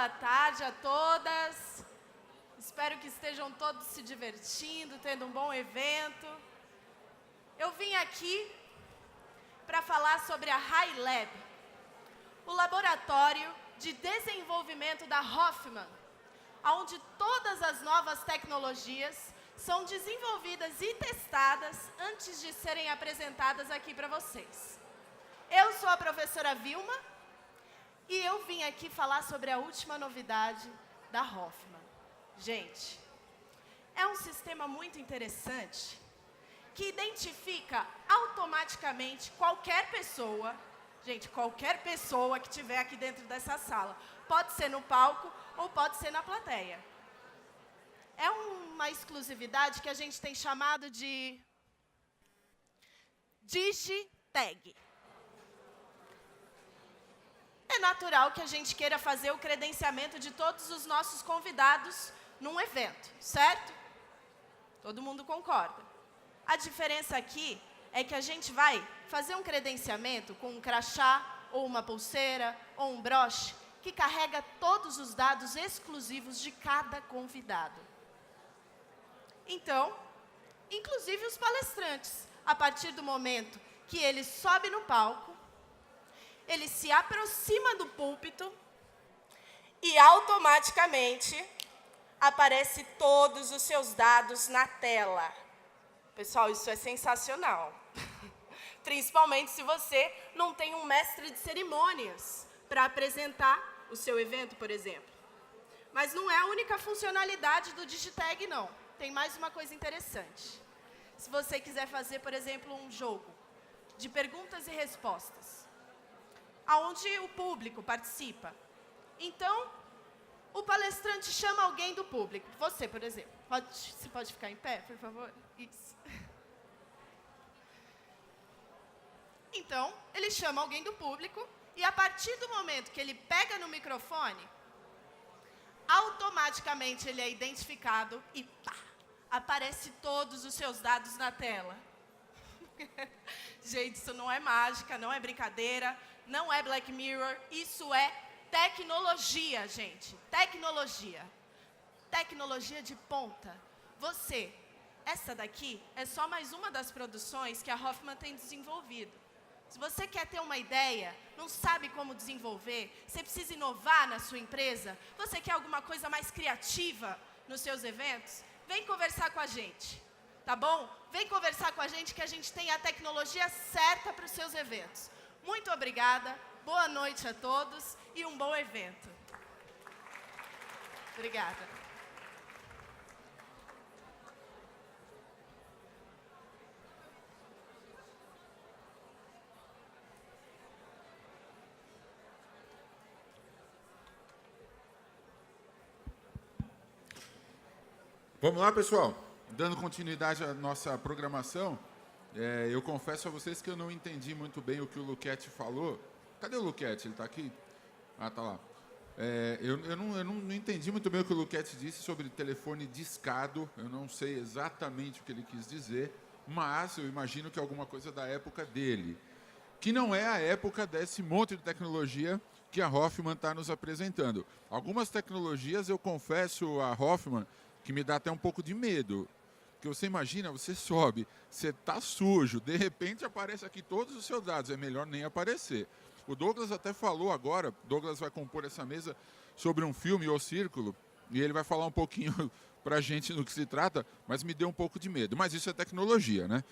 boa tarde a todas. Espero que estejam todos se divertindo, tendo um bom evento. Eu vim aqui para falar sobre a HiLab, o laboratório de desenvolvimento da Hoffmann, onde todas as novas tecnologias são desenvolvidas e testadas antes de serem apresentadas aqui para vocês. Eu sou a professora Vilma e eu vim aqui falar sobre a última novidade da Hoffmann. Gente, é um sistema muito interessante que identifica automaticamente qualquer pessoa, gente, qualquer pessoa que estiver aqui dentro dessa sala. Pode ser no palco ou pode ser na plateia. É uma exclusividade que a gente tem chamado de DigiTag. É natural que a gente queira fazer o credenciamento de todos os nossos convidados num evento, certo? Todo mundo concorda. A diferença aqui é que a gente vai fazer um credenciamento com um crachá, ou uma pulseira, ou um broche, que carrega todos os dados exclusivos de cada convidado. Então, inclusive os palestrantes, a partir do momento que ele sobe no palco, ele se aproxima do púlpito e automaticamente aparece todos os seus dados na tela. Pessoal, isso é sensacional. Principalmente se você não tem um mestre de cerimônias para apresentar o seu evento, por exemplo. Mas não é a única funcionalidade do DigiTag, não. Tem mais uma coisa interessante. Se você quiser fazer, por exemplo, um jogo de perguntas e respostas, onde o público participa. Então, o palestrante chama alguém do público. Você, por exemplo. Você pode ficar em pé, por favor? Isso. Então, ele chama alguém do público e, a partir do momento que ele pega no microfone, automaticamente ele é identificado e pá, aparece todos os seus dados na tela. Gente, isso não é mágica, não é brincadeira, não é Black Mirror, isso é tecnologia, gente. Tecnologia. Tecnologia de ponta. Essa daqui é só mais uma das produções que a Hoffmann tem desenvolvido. Se você quer ter uma ideia, não sabe como desenvolver, você precisa inovar na sua empresa, você quer alguma coisa mais criativa nos seus eventos, vem conversar com a gente, tá bom? Vem conversar com a gente que a gente tem a tecnologia certa para os seus eventos. Muito obrigada, boa noite a todos e um bom evento. Obrigada. Vamos lá, pessoal. Dando continuidade à nossa programação, eu confesso a vocês que eu não entendi muito bem o que o Luquete falou. Cadê o Luquete? Ele está aqui? Ah, está lá. Eu não entendi muito bem o que o Luquete disse sobre telefone discado. Eu não sei exatamente o que ele quis dizer, mas eu imagino que é alguma coisa da época dele, que não é a época desse monte de tecnologia que a Hoffmann está nos apresentando. Algumas tecnologias, eu confesso a Hoffmann, que me dá até um pouco de medo. Porque você imagina, você sobe, você está sujo, de repente aparece aqui todos os seus dados, é melhor nem aparecer. O Douglas até falou agora, Douglas vai compor essa mesa sobre um filme, O Círculo, e ele vai falar um pouquinho para a gente do que se trata, mas me deu um pouco de medo. Mas isso é tecnologia, né?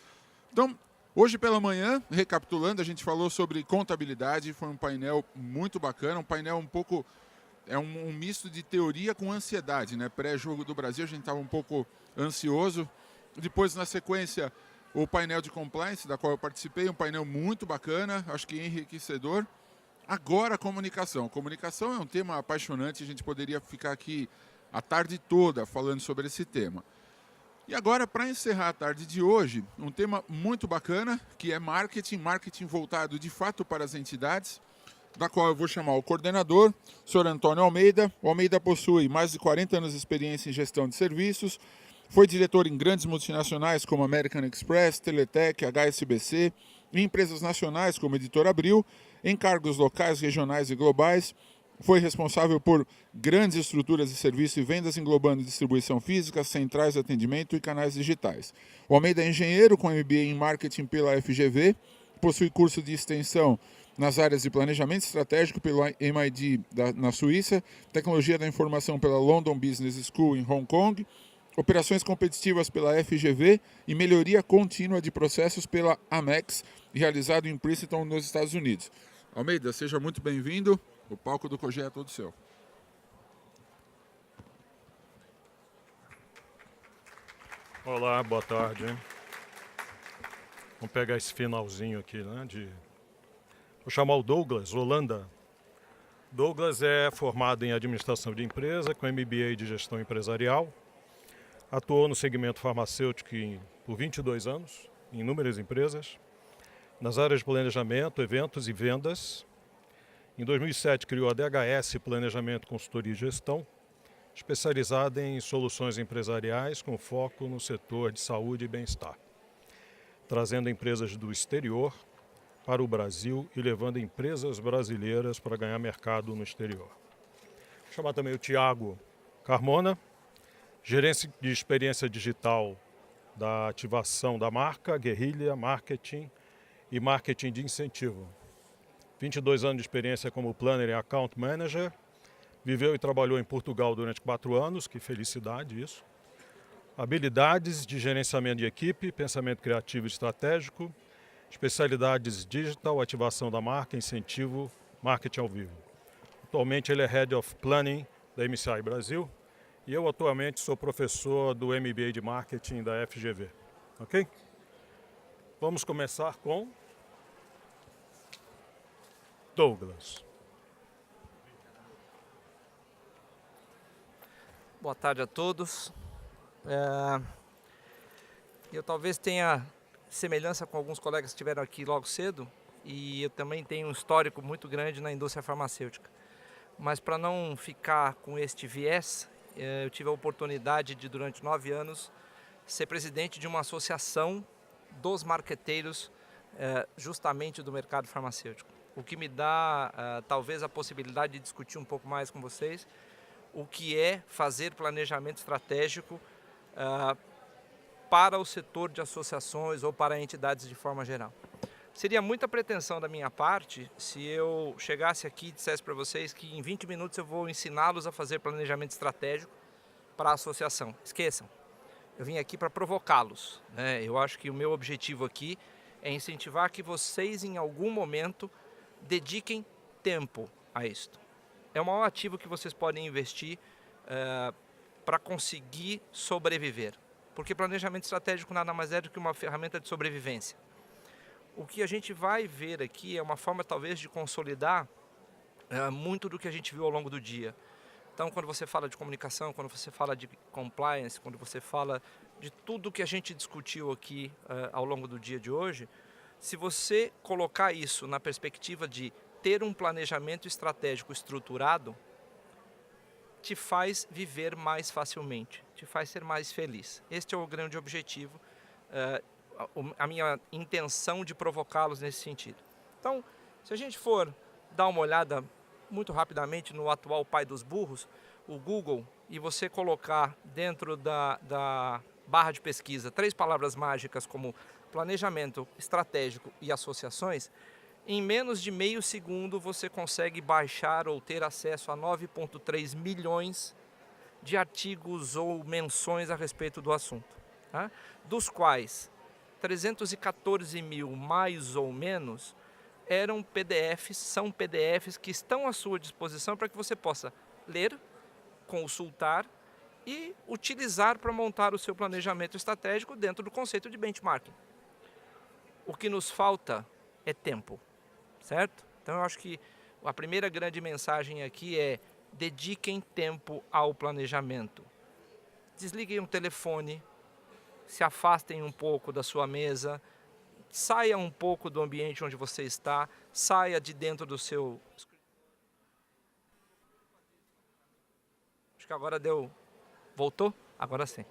Então, hoje pela manhã, recapitulando, a gente falou sobre contabilidade, foi um painel muito bacana, um painel um pouco... É um misto de teoria com ansiedade, né? Pré-jogo do Brasil, a gente estava um pouco ansioso. Depois, na sequência, o painel de compliance, da qual eu participei, um painel muito bacana, acho que enriquecedor. Agora, comunicação. Comunicação é um tema apaixonante, a gente poderia ficar aqui a tarde toda falando sobre esse tema. E agora, para encerrar a tarde de hoje, um tema muito bacana, que é marketing, marketing voltado de fato para as entidades, da qual eu vou chamar o coordenador, o senhor Antônio Almeida. O Almeida possui mais de 40 anos de experiência em gestão de serviços, foi diretor em grandes multinacionais como American Express, Teletec, HSBC, em empresas nacionais como Editora Abril, em cargos locais, regionais e globais. Foi responsável por grandes estruturas de serviço e vendas, englobando distribuição física, centrais de atendimento e canais digitais. O Almeida é engenheiro com MBA em marketing pela FGV, possui curso de extensão nas áreas de planejamento estratégico pelo MIT na Suíça, tecnologia da informação pela London Business School em Hong Kong, operações competitivas pela FGV e melhoria contínua de processos pela Amex, realizado em Princeton, nos Estados Unidos. Almeida, seja muito bem-vindo. O palco do COGE é todo seu. Olá, boa tarde. Vamos pegar esse finalzinho aqui, né? Vou chamar o Douglas Holanda. Douglas é formado em administração de empresa, com MBA de gestão empresarial. Atuou no segmento farmacêutico por 22 anos, em inúmeras empresas, nas áreas de planejamento, eventos e vendas. Em 2007, criou a DHS Planejamento, Consultoria e Gestão, especializada em soluções empresariais com foco no setor de saúde e bem-estar, trazendo empresas do exterior para o Brasil e levando empresas brasileiras para ganhar mercado no exterior. Vou chamar também o Tiago Carmona, gerência de experiência digital da ativação da marca, guerrilha, marketing e marketing de incentivo. 22 anos de experiência como Planner e Account Manager. Viveu e trabalhou em Portugal durante 4 anos, que felicidade isso. Habilidades de gerenciamento de equipe, pensamento criativo e estratégico. Especialidades digital, ativação da marca, incentivo, marketing ao vivo. Atualmente ele é Head of Planning da MCI Brasil e eu atualmente sou professor do MBA de Marketing da FGV. Ok? Vamos começar com Douglas. Boa tarde a todos. Eu talvez tenha semelhança com alguns colegas que estiveram aqui logo cedo e eu também tenho um histórico muito grande na indústria farmacêutica. Mas para não ficar com este viés, eu tive a oportunidade de, durante 9 anos, ser presidente de uma associação dos marqueteiros justamente do mercado farmacêutico. O que me dá talvez a possibilidade de discutir um pouco mais com vocês o que é fazer planejamento estratégico para o setor de associações ou para entidades de forma geral. Seria muita pretensão da minha parte se eu chegasse aqui e dissesse para vocês que em 20 minutos eu vou ensiná-los a fazer planejamento estratégico para a associação. Esqueçam, eu vim aqui para provocá-los, né? Eu acho que o meu objetivo aqui é incentivar que vocês em algum momento dediquem tempo a isto. É o maior ativo que vocês podem investir para conseguir sobreviver. Porque planejamento estratégico nada mais é do que uma ferramenta de sobrevivência. O que a gente vai ver aqui é uma forma talvez de consolidar muito do que a gente viu ao longo do dia. Então, quando você fala de comunicação, quando você fala de compliance, quando você fala de tudo que a gente discutiu aqui ao longo do dia de hoje, se você colocar isso na perspectiva de ter um planejamento estratégico estruturado, te faz viver mais facilmente, te faz ser mais feliz. Este é o grande objetivo, a minha intenção de provocá-los nesse sentido. Então, se a gente for dar uma olhada muito rapidamente no atual pai dos burros, o Google, e você colocar dentro da barra de pesquisa 3 palavras mágicas como planejamento estratégico e associações, em menos de meio segundo você consegue baixar ou ter acesso a 9,3 milhões de artigos ou menções a respeito do assunto, tá? Dos quais 314 mil mais ou menos eram PDFs, são PDFs que estão à sua disposição para que você possa ler, consultar e utilizar para montar o seu planejamento estratégico dentro do conceito de benchmarking. O que nos falta é tempo. Certo? Então eu acho que a primeira grande mensagem aqui é: dediquem tempo ao planejamento. Desliguem o telefone, se afastem um pouco da sua mesa, saia um pouco do ambiente onde você está, saia de dentro do seu... Acho que agora deu... Voltou? Agora sim.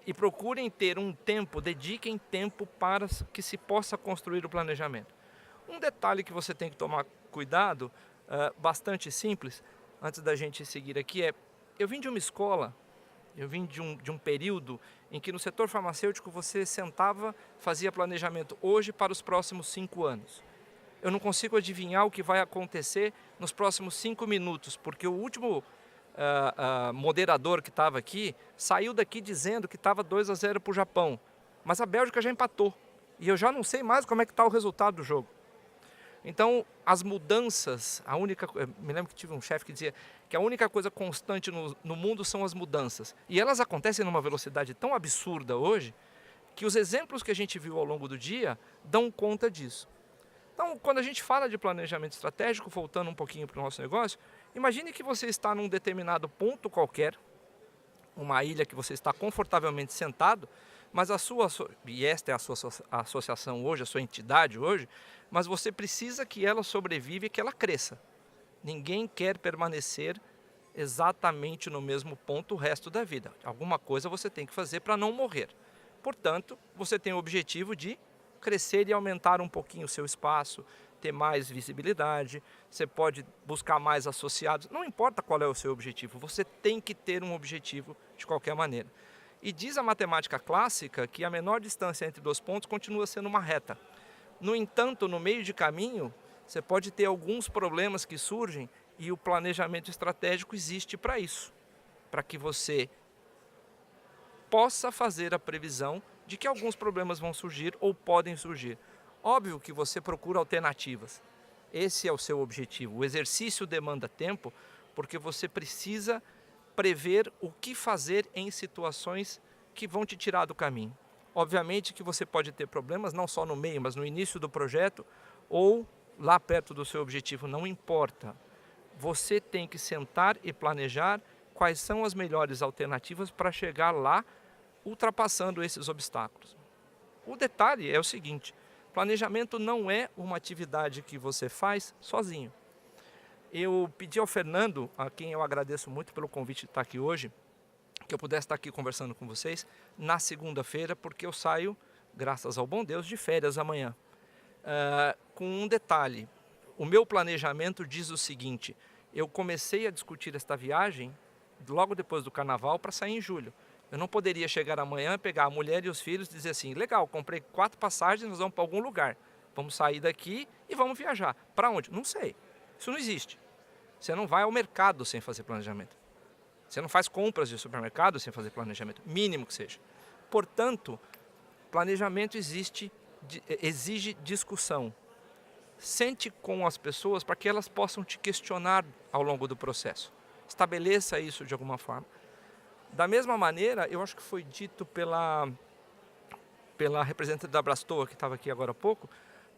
E procurem ter um tempo, dediquem tempo para que se possa construir o planejamento. Um detalhe que você tem que tomar cuidado bastante simples, antes da gente seguir aqui, eu vim de uma escola, eu vim de um período em que no setor farmacêutico você sentava, fazia planejamento hoje para os próximos 5 anos. Eu não consigo adivinhar o que vai acontecer nos próximos 5 minutos, porque o último moderador que estava aqui saiu daqui dizendo que estava 2-0 para o Japão, mas a Bélgica já empatou e eu já não sei mais como é que está o resultado do jogo. Então, as mudanças, me lembro que tive um chefe que dizia que a única coisa constante no mundo são as mudanças. E elas acontecem numa velocidade tão absurda hoje, que os exemplos que a gente viu ao longo do dia dão conta disso. Então, quando a gente fala de planejamento estratégico, voltando um pouquinho para o nosso negócio, imagine que você está num determinado ponto qualquer, uma ilha que você está confortavelmente sentado, mas e esta é a sua associação hoje, a sua entidade hoje, mas você precisa que ela sobreviva e que ela cresça. Ninguém quer permanecer exatamente no mesmo ponto o resto da vida. Alguma coisa você tem que fazer para não morrer. Portanto, você tem o objetivo de crescer e aumentar um pouquinho o seu espaço, ter mais visibilidade, você pode buscar mais associados, não importa qual é o seu objetivo, você tem que ter um objetivo de qualquer maneira. E diz a matemática clássica que a menor distância entre 2 pontos continua sendo uma reta. No entanto, no meio de caminho, você pode ter alguns problemas que surgem e o planejamento estratégico existe para isso, para que você possa fazer a previsão de que alguns problemas vão surgir ou podem surgir. Óbvio que você procura alternativas. Esse é o seu objetivo. O exercício demanda tempo porque você precisa prever o que fazer em situações que vão te tirar do caminho. Obviamente que você pode ter problemas não só no meio, mas no início do projeto ou lá perto do seu objetivo, não importa. Você tem que sentar e planejar quais são as melhores alternativas para chegar lá, ultrapassando esses obstáculos. O detalhe é o seguinte: planejamento não é uma atividade que você faz sozinho. Eu pedi ao Fernando, a quem eu agradeço muito pelo convite de estar aqui hoje, que eu pudesse estar aqui conversando com vocês na segunda-feira, porque eu saio, graças ao bom Deus, de férias amanhã. Com um detalhe, o meu planejamento diz o seguinte: eu comecei a discutir esta viagem logo depois do carnaval para sair em julho. Eu não poderia chegar amanhã, pegar a mulher e os filhos e dizer assim: legal, comprei 4 passagens, nós vamos para algum lugar. Vamos sair daqui e vamos viajar. Para onde? Não sei. Isso não existe. Você não vai ao mercado sem fazer planejamento. Você não faz compras de supermercado sem fazer planejamento, mínimo que seja. Portanto, planejamento exige discussão. Sente com as pessoas para que elas possam te questionar ao longo do processo. Estabeleça isso de alguma forma. Da mesma maneira, eu acho que foi dito pela representante da Brastoa, que estava aqui agora há pouco,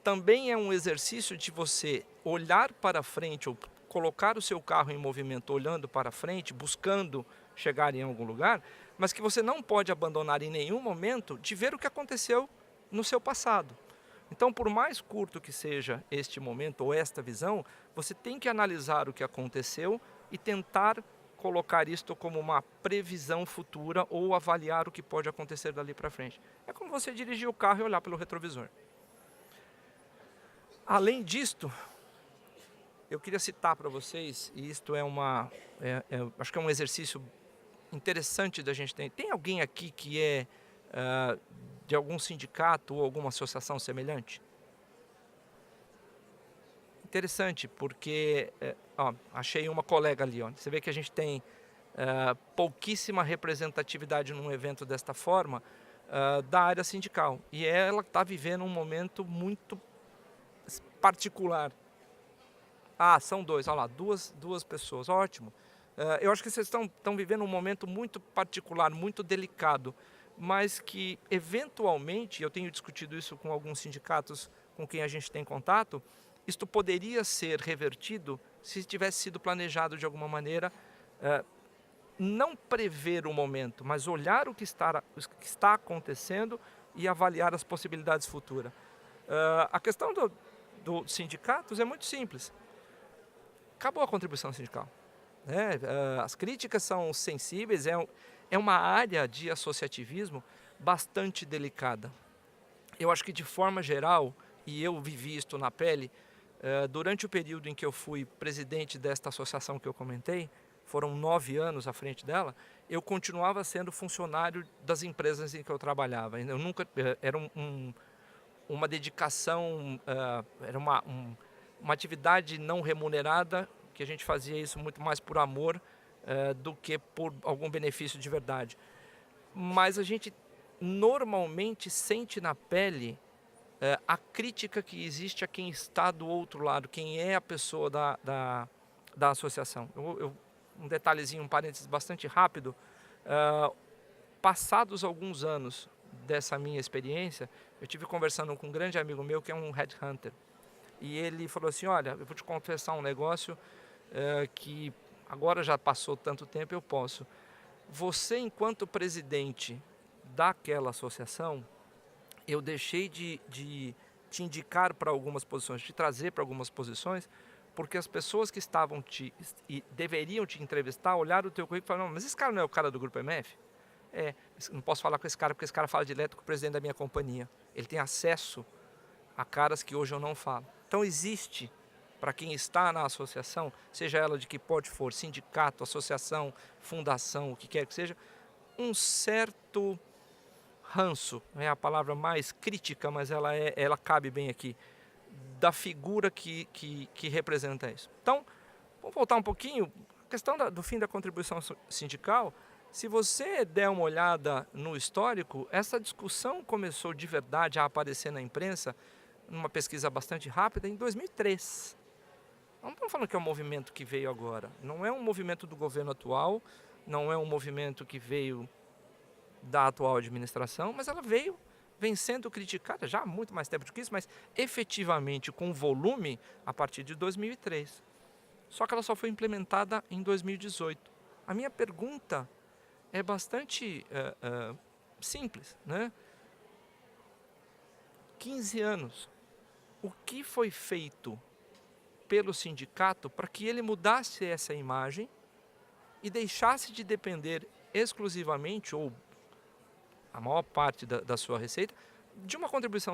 também é um exercício de você olhar para frente ou colocar o seu carro em movimento olhando para frente, buscando chegar em algum lugar, mas que você não pode abandonar em nenhum momento de ver o que aconteceu no seu passado. Então, por mais curto que seja este momento ou esta visão, você tem que analisar o que aconteceu e tentar colocar isto como uma previsão futura ou avaliar o que pode acontecer dali para frente. É como você dirigir o carro e olhar pelo retrovisor. Além disto, eu queria citar para vocês, e isto acho que é um exercício interessante da gente ter. Tem alguém aqui que é de algum sindicato ou alguma associação semelhante? Interessante, porque achei uma colega ali. Você vê que a gente tem pouquíssima representatividade num evento desta forma da área sindical. E ela está vivendo um momento muito particular. São 2, olha lá, duas pessoas, ótimo. Eu acho que vocês estão vivendo um momento muito particular, muito delicado, mas que eventualmente, eu tenho discutido isso com alguns sindicatos com quem a gente tem contato, isto poderia ser revertido se tivesse sido planejado de alguma maneira, não prever o momento, mas olhar o que está acontecendo e avaliar as possibilidades futuras. A questão dos sindicatos é muito simples. Acabou a contribuição sindical. As críticas são sensíveis, é uma área de associativismo bastante delicada. Eu acho que de forma geral, e eu vivi isto na pele, Durante o período em que eu fui presidente desta associação que eu comentei, foram 9 anos à frente dela, eu continuava sendo funcionário das empresas em que eu trabalhava. Eu nunca era uma dedicação, era uma atividade não remunerada, que a gente fazia isso muito mais por amor do que por algum benefício de verdade. Mas a gente normalmente sente na pele a crítica que existe a quem está do outro lado, quem é a pessoa da associação. Um detalhezinho, um parênteses bastante rápido. Passados alguns anos dessa minha experiência, eu tive conversando com um grande amigo meu que é um headhunter. E ele falou assim, olha, eu vou te confessar um negócio que agora já passou tanto tempo, eu posso. Você, enquanto presidente daquela associação, eu deixei de te indicar para algumas posições, te trazer para algumas posições, porque as pessoas que estavam deveriam te entrevistar, olharam o teu currículo e falaram, não, mas esse cara não é o cara do Grupo MF? Não posso falar com esse cara, porque esse cara fala direto com o presidente da minha companhia. Ele tem acesso a caras que hoje eu não falo. Então existe, para quem está na associação, seja ela de que porte for, sindicato, associação, fundação, o que quer que seja, um certo ranço, é a palavra mais crítica, mas ela cabe bem aqui, da figura que representa isso. Então, vamos voltar um pouquinho, a questão do fim da contribuição sindical. Se você der uma olhada no histórico, essa discussão começou de verdade a aparecer na imprensa, numa pesquisa bastante rápida, em 2003. Não estamos falando que é um movimento que veio agora, não é um movimento do governo atual, não é um movimento que veio da atual administração, mas ela vem sendo criticada já há muito mais tempo do que isso, mas efetivamente com volume a partir de 2003. Só que ela só foi implementada em 2018. A minha pergunta é bastante simples, né? 15 anos. O que foi feito pelo sindicato para que ele mudasse essa imagem e deixasse de depender exclusivamente, ou a maior parte da sua receita, de uma contribuição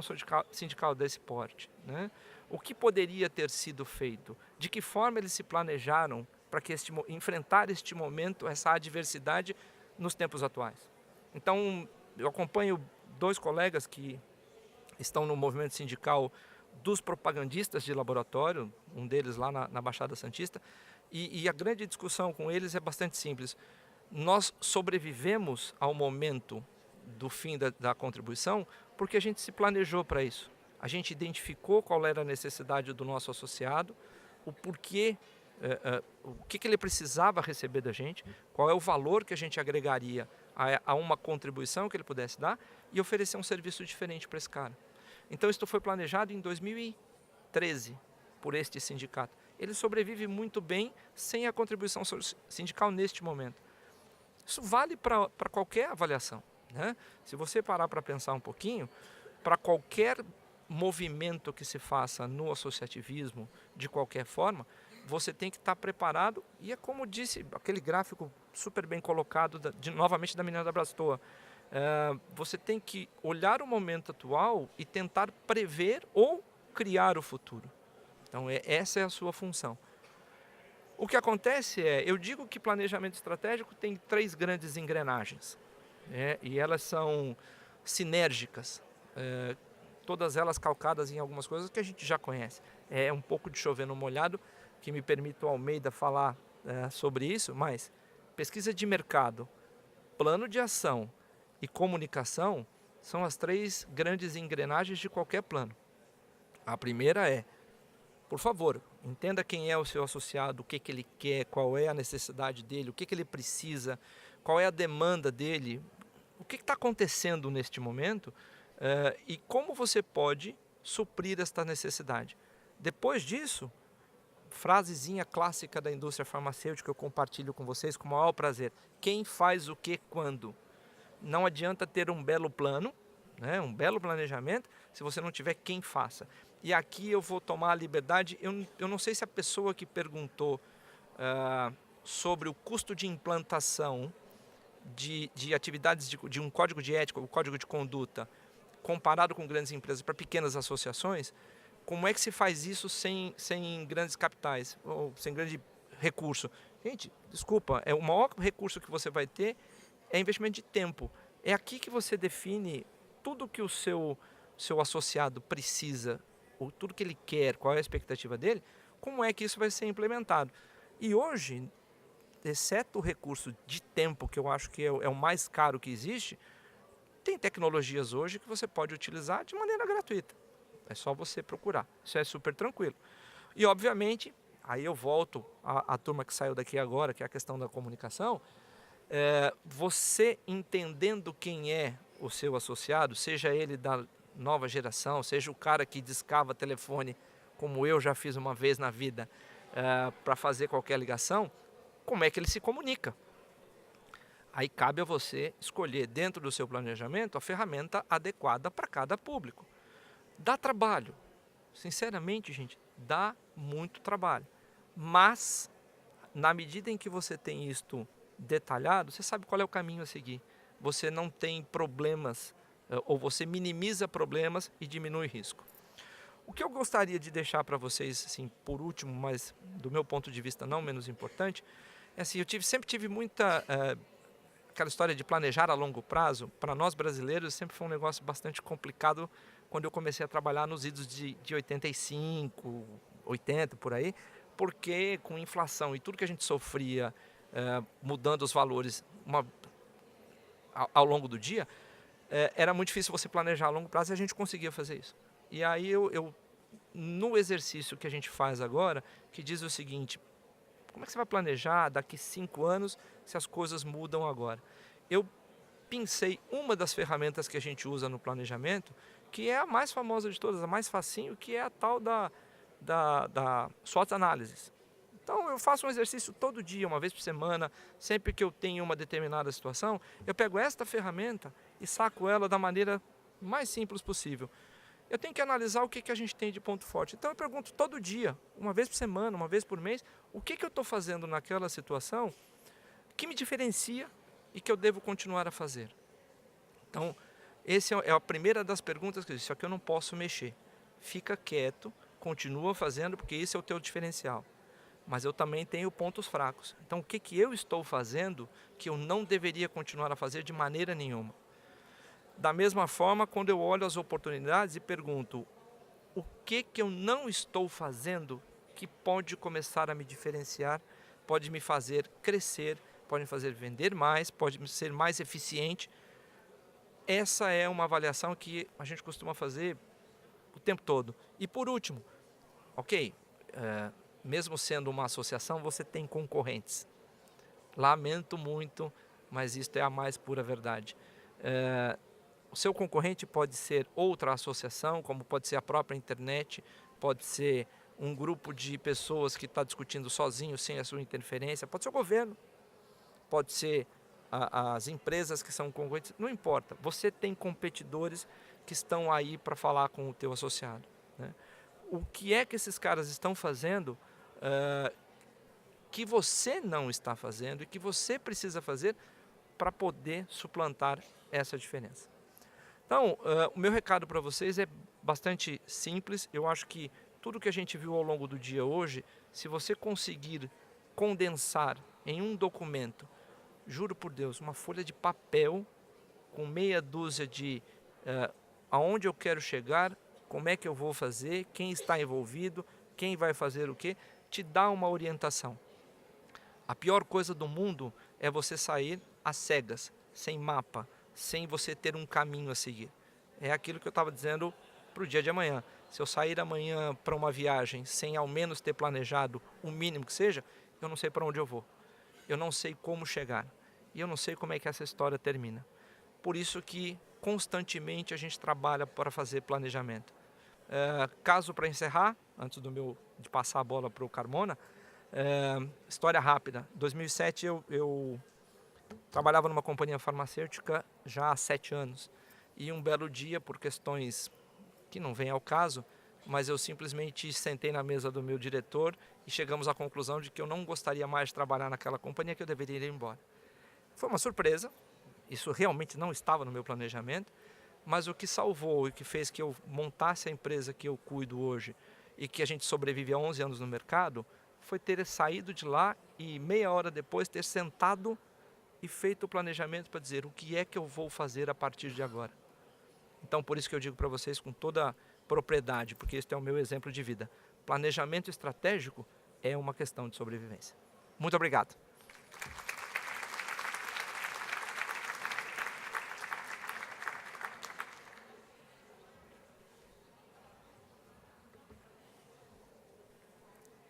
sindical desse porte, né? O que poderia ter sido feito? De que forma eles se planejaram para que enfrentar este momento, essa adversidade nos tempos atuais? Então, eu acompanho 2 colegas que estão no movimento sindical dos propagandistas de laboratório, um deles lá na Baixada Santista, e a grande discussão com eles é bastante simples. Nós sobrevivemos ao momento do fim da contribuição porque a gente se planejou para isso. A gente identificou qual era a necessidade do nosso associado, o porquê, o que ele precisava receber da gente, qual é o valor que a gente agregaria a uma contribuição que ele pudesse dar e oferecer um serviço diferente para esse cara. Então isso foi planejado em 2013 por este sindicato. Ele sobrevive muito bem sem a contribuição sindical neste momento. Isso vale para qualquer avaliação, né? Se você parar para pensar um pouquinho, para qualquer movimento que se faça no associativismo, de qualquer forma, você tem que estar preparado, e é como disse aquele gráfico super bem colocado, novamente da menina da Brastoa, você tem que olhar o momento atual e tentar prever ou criar o futuro. Então essa é a sua função. O que acontece eu digo que planejamento estratégico tem 3 grandes engrenagens, e elas são sinérgicas, todas elas calcadas em algumas coisas que a gente já conhece. É um pouco de chover no molhado, que me permite o Almeida falar sobre isso, mas pesquisa de mercado, plano de ação e comunicação são as 3 grandes engrenagens de qualquer plano. A primeira por favor, entenda quem é o seu associado, o que ele quer, qual é a necessidade dele, o que ele precisa, qual é a demanda dele, o que está acontecendo neste momento e como você pode suprir esta necessidade. Depois disso, frasezinha clássica da indústria farmacêutica, eu compartilho com vocês com o maior prazer. Quem faz o que quando? Não adianta ter um belo plano, né, um belo planejamento, se você não tiver quem faça. E aqui eu vou tomar a liberdade, eu não sei se a pessoa que perguntou sobre o custo de implantação de atividades de um código de ética, o código de conduta, comparado com grandes empresas para pequenas associações, como é que se faz isso sem grandes capitais, ou sem grande recurso? Gente, desculpa, o maior recurso que você vai ter é investimento de tempo. É aqui que você define tudo que o seu associado precisa, ou tudo que ele quer, qual é a expectativa dele, como é que isso vai ser implementado. E hoje, exceto o recurso de tempo, que eu acho que é o mais caro que existe, tem tecnologias hoje que você pode utilizar de maneira gratuita. É só você procurar. Isso é super tranquilo. E, obviamente, aí eu volto à turma que saiu daqui agora, que é a questão da comunicação. Você entendendo quem é o seu associado, seja ele da nova geração, seja o cara que discava telefone, como eu já fiz uma vez na vida, para fazer qualquer ligação, como é que ele se comunica? Aí cabe a você escolher dentro do seu planejamento a ferramenta adequada para cada público. Dá trabalho, sinceramente, gente, dá muito trabalho. Mas, na medida em que você tem isto detalhado, você sabe qual é o caminho a seguir. Você não tem problemas, ou você minimiza problemas e diminui risco. O que eu gostaria de deixar para vocês, assim, por último, mas do meu ponto de vista não menos importante, é assim, sempre tive muita... aquela história de planejar a longo prazo, para nós brasileiros sempre foi um negócio bastante complicado quando eu comecei a trabalhar nos idos de 85, 80, por aí, porque com inflação e tudo que a gente sofria, mudando os valores ao longo do dia, era muito difícil você planejar a longo prazo e a gente conseguia fazer isso. E aí no exercício que a gente faz agora, que diz o seguinte: como é que você vai planejar daqui 5 anos se as coisas mudam agora? Eu pensei uma das ferramentas que a gente usa no planejamento, que é a mais famosa de todas, a mais facinho, que é a tal da SWOT Analysis. Então eu faço um exercício todo dia, uma vez por semana, sempre que eu tenho uma determinada situação, eu pego esta ferramenta e saco ela da maneira mais simples possível. Eu tenho que analisar o que a gente tem de ponto forte. Então eu pergunto todo dia, uma vez por semana, uma vez por mês, o que eu estou fazendo naquela situação que me diferencia e que eu devo continuar a fazer. Então, essa é a primeira das perguntas que eu disse, só que eu não posso mexer. Fica quieto, continua fazendo, porque esse é o teu diferencial. Mas eu também tenho pontos fracos. Então, o que eu estou fazendo que eu não deveria continuar a fazer de maneira nenhuma? Da mesma forma, quando eu olho as oportunidades e pergunto, o que eu não estou fazendo que pode começar a me diferenciar, pode me fazer crescer, pode me fazer vender mais, pode ser mais eficiente. Essa é uma avaliação que a gente costuma fazer o tempo todo. E por último, ok, mesmo sendo uma associação, você tem concorrentes. Lamento muito, mas isto é a mais pura verdade. O seu concorrente pode ser outra associação, como pode ser a própria internet, pode ser um grupo de pessoas que está discutindo sozinho, sem a sua interferência, pode ser o governo, pode ser as empresas que são concorrentes, não importa. Você tem competidores que estão aí para falar com o teu associado, né? O que é que esses caras estão fazendo que você não está fazendo e que você precisa fazer para poder suplantar essa diferença? Então, o meu recado para vocês é bastante simples. Eu acho que tudo que a gente viu ao longo do dia hoje, se você conseguir condensar em um documento, juro por Deus, uma folha de papel com meia dúzia de aonde eu quero chegar, como é que eu vou fazer, quem está envolvido, quem vai fazer o quê, te dá uma orientação. A pior coisa do mundo é você sair às cegas, sem mapa, sem você ter um caminho a seguir. É aquilo que eu estava dizendo para o dia de amanhã. Se eu sair amanhã para uma viagem sem ao menos ter planejado o mínimo que seja, eu não sei para onde eu vou. Eu não sei como chegar. E eu não sei como é que essa história termina. Por isso que constantemente a gente trabalha para fazer planejamento. Caso para encerrar, antes de passar a bola para o Carmona, história rápida. Em 2007 eu trabalhava numa companhia farmacêutica já há 7 anos. E um belo dia, por questões que não vêm ao caso, mas eu simplesmente sentei na mesa do meu diretor e chegamos à conclusão de que eu não gostaria mais de trabalhar naquela companhia, que eu deveria ir embora. Foi uma surpresa, isso realmente não estava no meu planejamento, Mas o que salvou e que fez que eu montasse a empresa que eu cuido hoje e que a gente sobrevive há 11 anos no mercado, foi ter saído de lá e meia hora depois ter sentado e feito o planejamento para dizer o que é que eu vou fazer a partir de agora. Então, por isso que eu digo para vocês com toda propriedade, porque este é o meu exemplo de vida. Planejamento estratégico é uma questão de sobrevivência. Muito obrigado.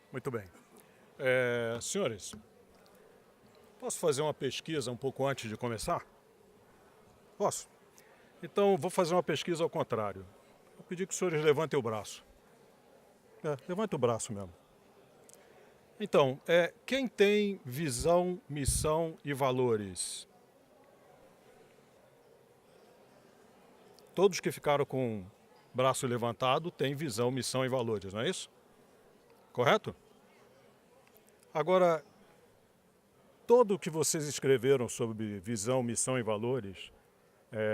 Muito bem. Senhores, posso fazer uma pesquisa um pouco antes de começar? Posso? Então, vou fazer uma pesquisa ao contrário. Vou pedir que os senhores levantem o braço. Levante o braço mesmo. Então, quem tem visão, missão e valores? Todos que ficaram com o braço levantado têm visão, missão e valores, não é isso? Correto? Agora, tudo o que vocês escreveram sobre visão, missão e valores,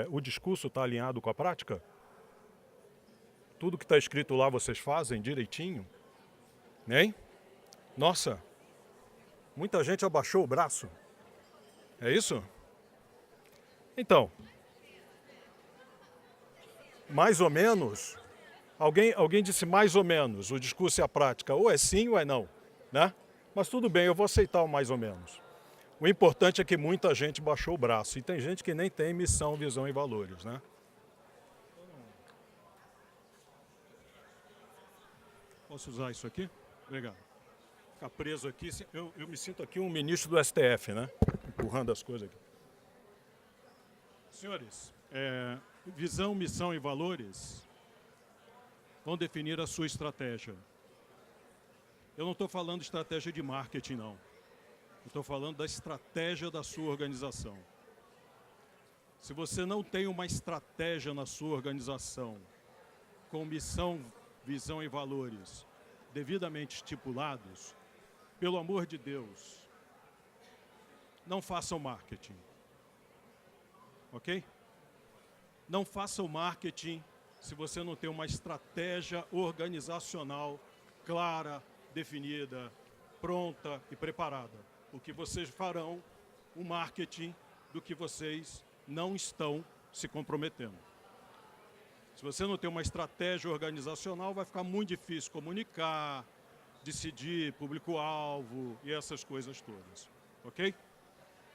o discurso está alinhado com a prática? Tudo que está escrito lá vocês fazem direitinho? Hein? Nossa, muita gente abaixou o braço. É isso? Então, mais ou menos, alguém disse mais ou menos, o discurso e a prática, ou é sim ou é não, né? Mas tudo bem, eu vou aceitar o mais ou menos. O importante é que muita gente baixou o braço, e tem gente que nem tem missão, visão e valores, né? Posso usar isso aqui? Obrigado. Ficar preso aqui, eu me sinto aqui um ministro do STF, né? Empurrando as coisas aqui. Senhores, visão, missão e valores vão definir a sua estratégia. Eu não estou falando de estratégia de marketing, não. Eu estou falando da estratégia da sua organização. Se você não tem uma estratégia na sua organização com missão, visão e valores devidamente estipulados, pelo amor de Deus, não façam marketing. Ok? Não façam marketing se você não tem uma estratégia organizacional clara, definida, pronta e preparada. Porque vocês farão o marketing do que vocês não estão se comprometendo. Se você não tem uma estratégia organizacional, vai ficar muito difícil comunicar, decidir público-alvo e essas coisas todas. Ok?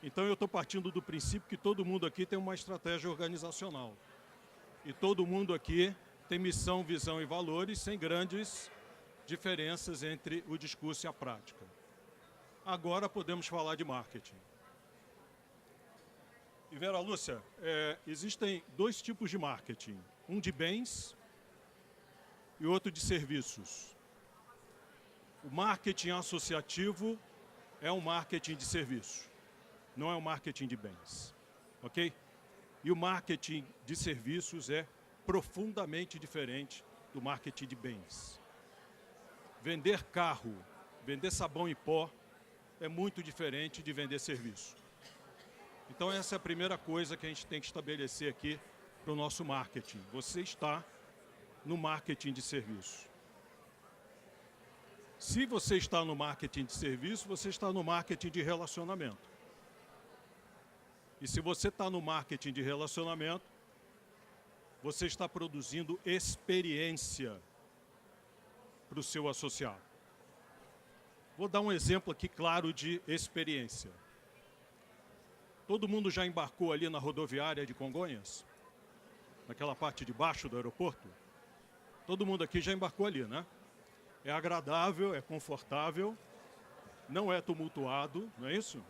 Então eu estou partindo do princípio que todo mundo aqui tem uma estratégia organizacional. E todo mundo aqui tem missão, visão e valores sem grandes diferenças entre o discurso e a prática. Agora podemos falar de marketing. E Vera Lúcia, existem dois tipos de marketing. Um de bens e outro de serviços. O marketing associativo é um marketing de serviço, não é um marketing de bens. Ok? E o marketing de serviços é profundamente diferente do marketing de bens. Vender carro, vender sabão em pó é muito diferente de vender serviço. Então essa é a primeira coisa que a gente tem que estabelecer aqui para o nosso marketing. Você está no marketing de serviço. Se você está no marketing de serviço, você está no marketing de relacionamento. E se você está no marketing de relacionamento, você está produzindo experiência para o seu associado. Vou dar um exemplo aqui claro de experiência. Todo mundo já embarcou ali na rodoviária de Congonhas? Naquela parte de baixo do aeroporto? Todo mundo aqui já embarcou ali, né? É agradável, é confortável, não é tumultuado, não é isso?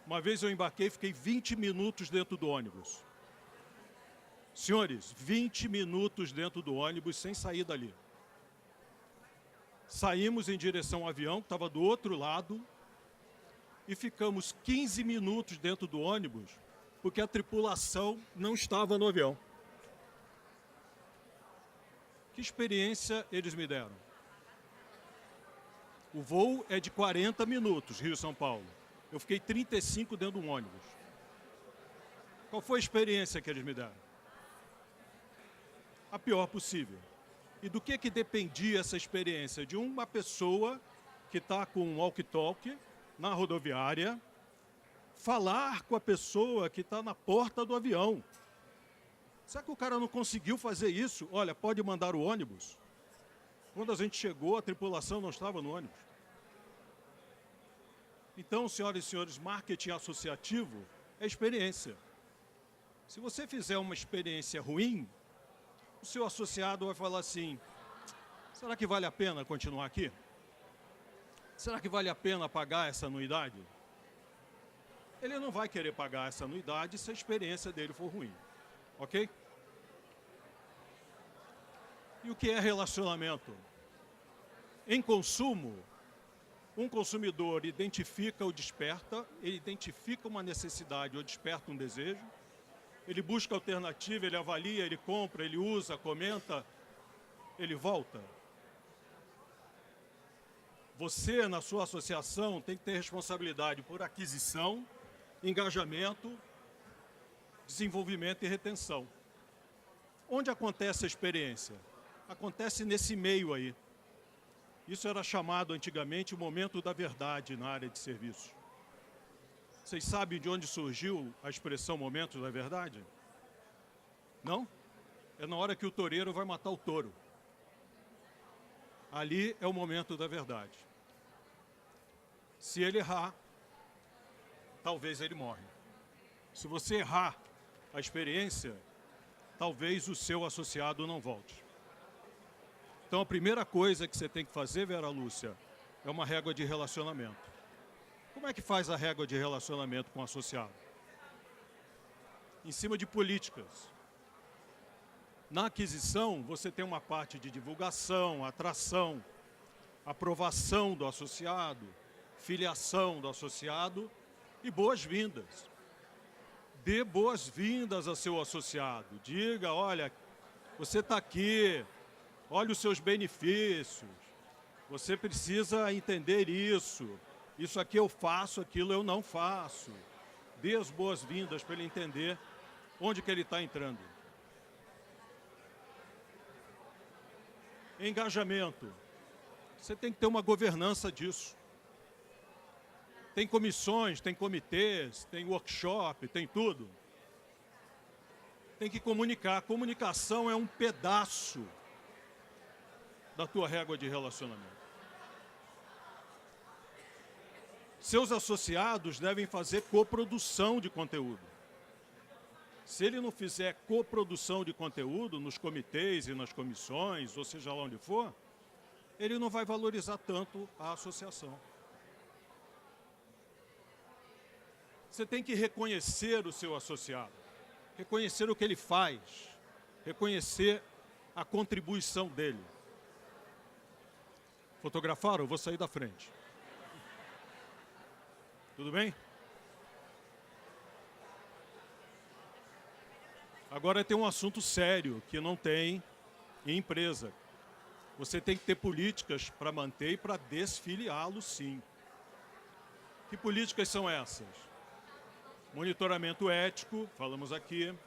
Uma vez eu embarquei e fiquei 20 minutos dentro do ônibus. Senhores, 20 minutos dentro do ônibus sem sair dali. Saímos em direção ao avião, que estava do outro lado, e ficamos 15 minutos dentro do ônibus, porque a tripulação não estava no avião. Que experiência eles me deram? O voo é de 40 minutos, Rio-São Paulo. Eu fiquei 35 dentro de um ônibus. Qual foi a experiência que eles me deram? A pior possível. E do que dependia essa experiência? De uma pessoa que está com um walkie-talkie na rodoviária, falar com a pessoa que está na porta do avião. Será que o cara não conseguiu fazer isso? Olha, pode mandar o ônibus. Quando a gente chegou, a tripulação não estava no ônibus. Então, senhoras e senhores, marketing associativo é experiência. Se você fizer uma experiência ruim, o seu associado vai falar assim, será que vale a pena continuar aqui? Será que vale a pena pagar essa anuidade? Ele não vai querer pagar essa anuidade se a experiência dele for ruim. Ok? E o que é relacionamento? Em consumo, um consumidor identifica ou desperta, ele identifica uma necessidade ou desperta um desejo, ele busca alternativa, ele avalia, ele compra, ele usa, comenta, ele volta. Você, na sua associação, tem que ter responsabilidade por aquisição, engajamento, desenvolvimento e retenção. Onde acontece a experiência? Acontece nesse meio aí. Isso era chamado antigamente o momento da verdade na área de serviços. Vocês sabem de onde surgiu a expressão momento da verdade? Não? É na hora que o toureiro vai matar o touro. Ali é o momento da verdade. Se ele errar, talvez ele morre. Se você errar a experiência, talvez o seu associado não volte. Então a primeira coisa que você tem que fazer, Vera Lúcia, é uma régua de relacionamento. Como é que faz a régua de relacionamento com o associado? Em cima de políticas. Na aquisição, você tem uma parte de divulgação, atração, aprovação do associado, filiação do associado e boas-vindas. Dê boas-vindas ao seu associado. Diga, olha, você está aqui, olha os seus benefícios, você precisa entender isso. Isso aqui eu faço, aquilo eu não faço. Dê as boas-vindas para ele entender onde que ele está entrando. Engajamento. Você tem que ter uma governança disso. Tem comissões, tem comitês, tem workshop, tem tudo. Tem que comunicar. Comunicação é um pedaço da tua régua de relacionamento. Seus associados devem fazer coprodução de conteúdo. Se ele não fizer coprodução de conteúdo nos comitês e nas comissões, ou seja lá onde for, ele não vai valorizar tanto a associação. Você tem que reconhecer o seu associado, reconhecer o que ele faz, reconhecer a contribuição dele. Fotografaram? Eu vou sair da frente. Tudo bem? Agora tem um assunto sério que não tem em empresa. Você tem que ter políticas para manter e para desfiliá-lo, sim. Que políticas são essas? Monitoramento ético, falamos aqui.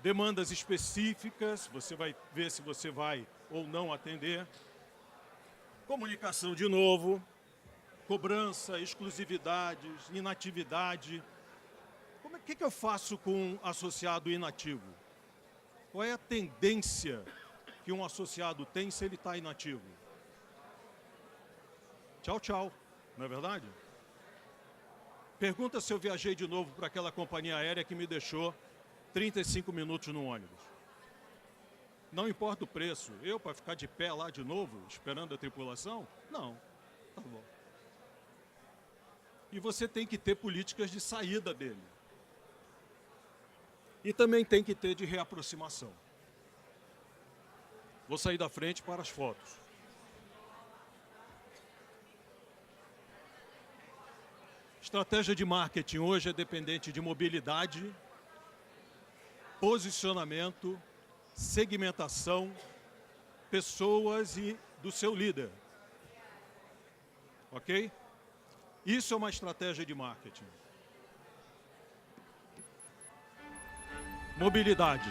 Demandas específicas, você vai ver se você vai ou não atender. Comunicação de novo. Cobrança, exclusividades, inatividade. O que eu faço com um associado inativo? Qual é a tendência que um associado tem se ele está inativo? Tchau, tchau, não é verdade? Pergunta se eu viajei de novo para aquela companhia aérea que me deixou 35 minutos no ônibus. Não importa o preço, eu para ficar de pé lá de novo, esperando a tripulação? Não, tá bom. E você tem que ter políticas de saída dele. E também tem que ter de reaproximação. Vou sair da frente para as fotos. Estratégia de marketing hoje é dependente de mobilidade, posicionamento, segmentação, pessoas e do seu líder. Ok? Isso é uma estratégia de marketing. Mobilidade.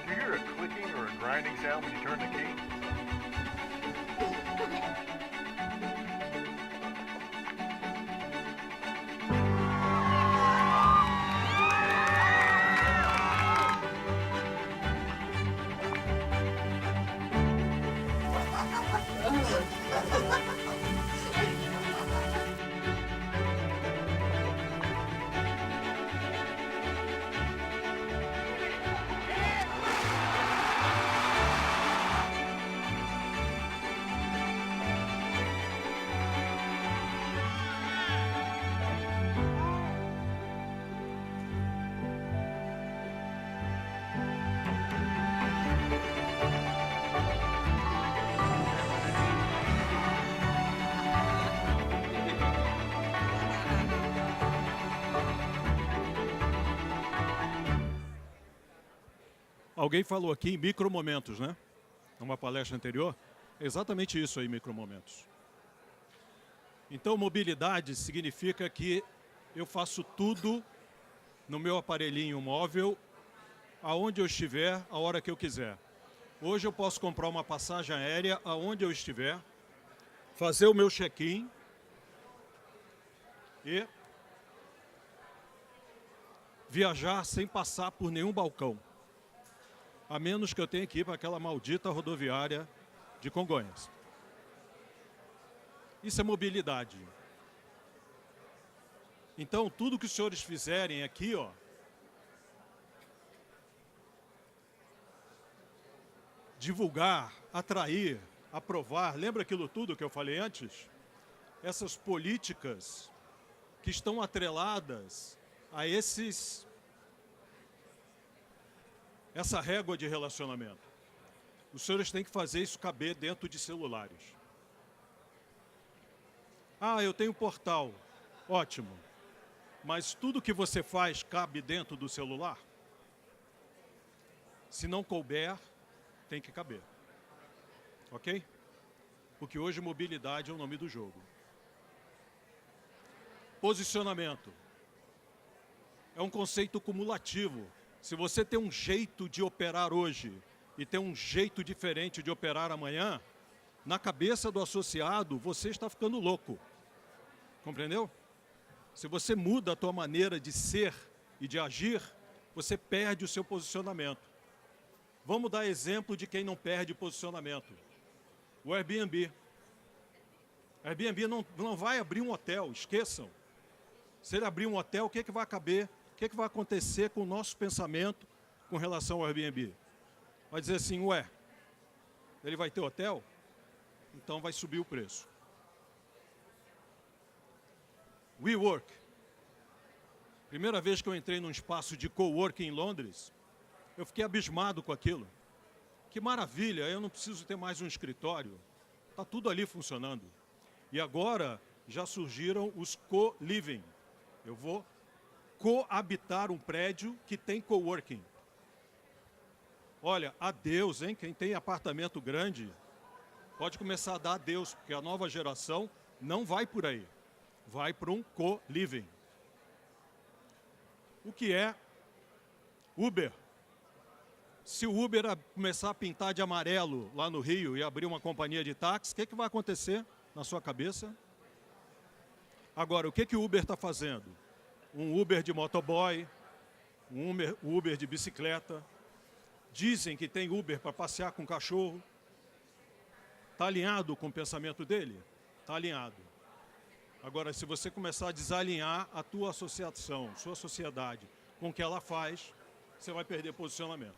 Do you hear a clicking or a grinding sound when you turn the key? Alguém falou aqui em micromomentos, né? Numa palestra anterior. É exatamente isso aí, micromomentos. Então, mobilidade significa que eu faço tudo no meu aparelhinho móvel, aonde eu estiver, a hora que eu quiser. Hoje eu posso comprar uma passagem aérea aonde eu estiver, fazer o meu check-in e viajar sem passar por nenhum balcão. A menos que eu tenha que ir para aquela maldita rodoviária de Congonhas. Isso é mobilidade. Então, tudo que os senhores fizerem aqui, ó, divulgar, atrair, aprovar, lembra aquilo tudo que eu falei antes? Essas políticas que estão atreladas a essa régua de relacionamento. Os senhores têm que fazer isso caber dentro de celulares. Ah, eu tenho portal. Ótimo. Mas tudo que você faz cabe dentro do celular? Se não couber, tem que caber. Ok? Porque hoje mobilidade é o nome do jogo. Posicionamento. É um conceito cumulativo. Se você tem um jeito de operar hoje e tem um jeito diferente de operar amanhã, na cabeça do associado, você está ficando louco. Compreendeu? Se você muda a tua maneira de ser e de agir, você perde o seu posicionamento. Vamos dar exemplo de quem não perde posicionamento. O Airbnb. O Airbnb não vai abrir um hotel, esqueçam. Se ele abrir um hotel, o que vai caber? O que vai acontecer com o nosso pensamento com relação ao Airbnb? Vai dizer assim, ué, ele vai ter hotel? Então vai subir o preço. WeWork. Primeira vez que eu entrei num espaço de coworking em Londres, eu fiquei abismado com aquilo. Que maravilha, eu não preciso ter mais um escritório. Está tudo ali funcionando. E agora já surgiram os co-living. Eu vou coabitar um prédio que tem coworking. Olha, adeus, hein? Quem tem apartamento grande pode começar a dar adeus, porque a nova geração não vai por aí. Vai para um co-living. O que é Uber? Se o Uber começar a pintar de amarelo lá no Rio e abrir uma companhia de táxi, o que vai acontecer na sua cabeça? Agora, o que o Uber está fazendo? Um Uber de motoboy, um Uber de bicicleta. Dizem que tem Uber para passear com cachorro. Está alinhado com o pensamento dele? Está alinhado. Agora, se você começar a desalinhar a tua associação, sua sociedade, com o que ela faz, você vai perder posicionamento.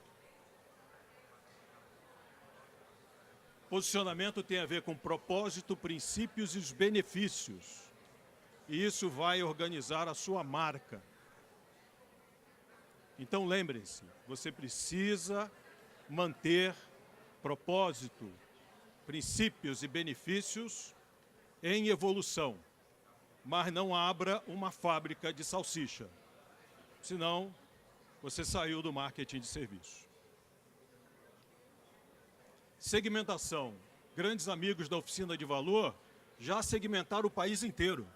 Posicionamento tem a ver com propósito, princípios e os benefícios. E isso vai organizar a sua marca. Então lembrem-se, você precisa manter propósito, princípios e benefícios em evolução, mas não abra uma fábrica de salsicha, senão você saiu do marketing de serviço. Segmentação. Grandes amigos da oficina de valor já segmentaram o país inteiro.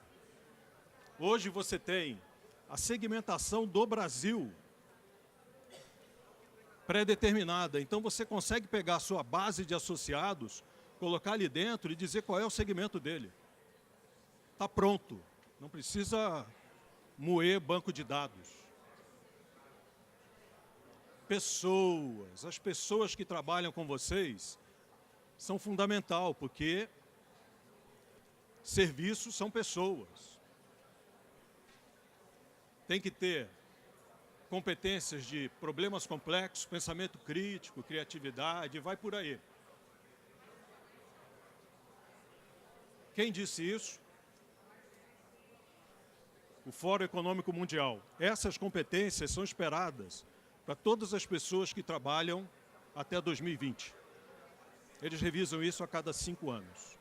Hoje você tem a segmentação do Brasil pré-determinada. Então você consegue pegar a sua base de associados, colocar ali dentro e dizer qual é o segmento dele. Está pronto. Não precisa moer banco de dados. Pessoas. As pessoas que trabalham com vocês são fundamental, porque serviços são pessoas. Tem que ter competências de problemas complexos, pensamento crítico, criatividade, vai por aí. Quem disse isso? O Fórum Econômico Mundial. Essas competências são esperadas para todas as pessoas que trabalham até 2020. Eles revisam isso a cada 5 anos.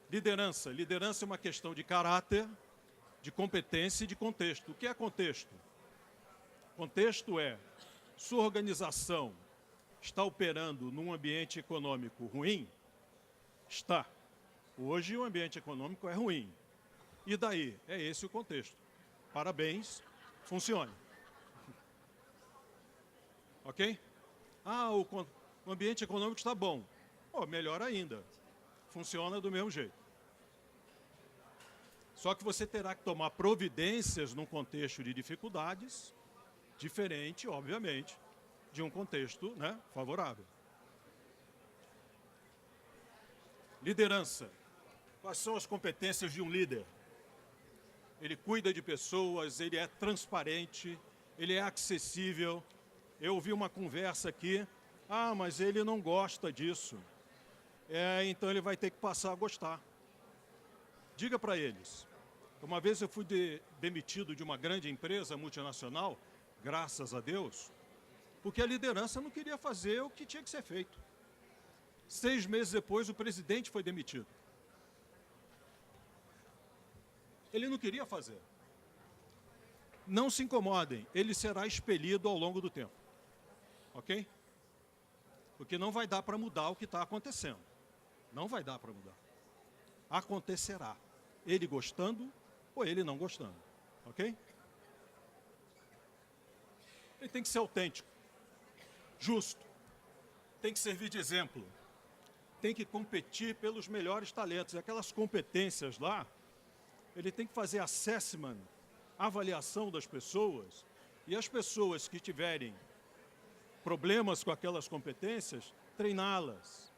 Liderança. Liderança é uma questão de caráter, de competência e de contexto. O que é contexto? Contexto é, sua organização está operando num ambiente econômico ruim? Está. Hoje o ambiente econômico é ruim. E daí? É esse o contexto. Parabéns, funcione. Ok? Ah, o ambiente econômico está bom. Oh, melhor ainda. Funciona do mesmo jeito. Só que você terá que tomar providências num contexto de dificuldades, diferente, obviamente, de um contexto, né, favorável. Liderança. Quais são as competências de um líder? Ele cuida de pessoas, ele é transparente, ele é acessível. Eu ouvi uma conversa aqui, mas ele não gosta disso. Então ele vai ter que passar a gostar. Diga para eles. Uma vez eu fui demitido de uma grande empresa multinacional, graças a Deus, porque a liderança não queria fazer o que tinha que ser feito. 6 meses depois, o presidente foi demitido. Ele não queria fazer. Não se incomodem, ele será expelido ao longo do tempo. Ok? Porque não vai dar para mudar o que está acontecendo. Não vai dar para mudar. Acontecerá. Ele gostando ou ele não gostando. Ok? Ele tem que ser autêntico, justo, tem que servir de exemplo, tem que competir pelos melhores talentos. E aquelas competências lá, ele tem que fazer assessment, avaliação das pessoas, e as pessoas que tiverem problemas com aquelas competências, treiná-las,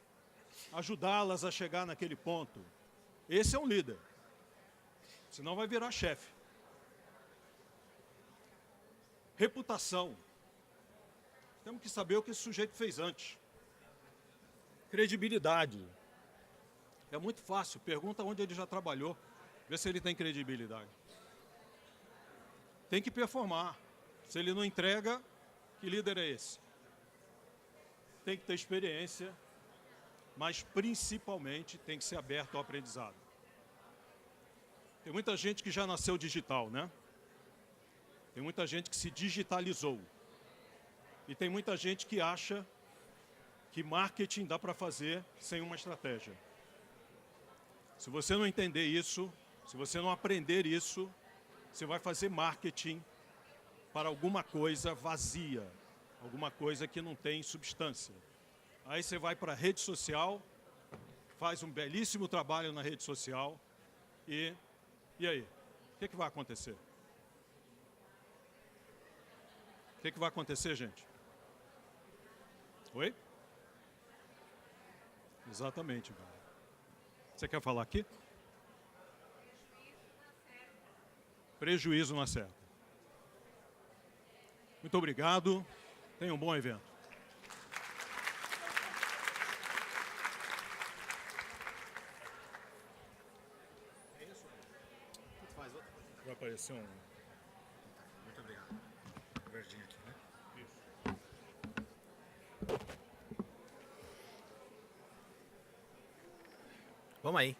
ajudá-las a chegar naquele ponto. Esse é um líder. Senão vai virar chefe. Reputação. Temos que saber o que esse sujeito fez antes. Credibilidade. É muito fácil. Pergunta onde ele já trabalhou. Vê se ele tem credibilidade. Tem que performar. Se ele não entrega, que líder é esse? Tem que ter experiência, mas principalmente tem que ser aberto ao aprendizado. Tem muita gente que já nasceu digital, né? Tem muita gente que se digitalizou. E tem muita gente que acha que marketing dá para fazer sem uma estratégia. Se você não entender isso, se você não aprender isso, você vai fazer marketing para alguma coisa vazia, alguma coisa que não tem substância. Aí você vai para a rede social, faz um belíssimo trabalho na rede social e aí? O que vai acontecer? O que vai acontecer, gente? Oi? Exatamente. Você quer falar aqui? Prejuízo na certa. Muito obrigado. Tenha um bom evento. aparecer um... Muito obrigado. Verdinho aqui, né? Isso. Vamos aí.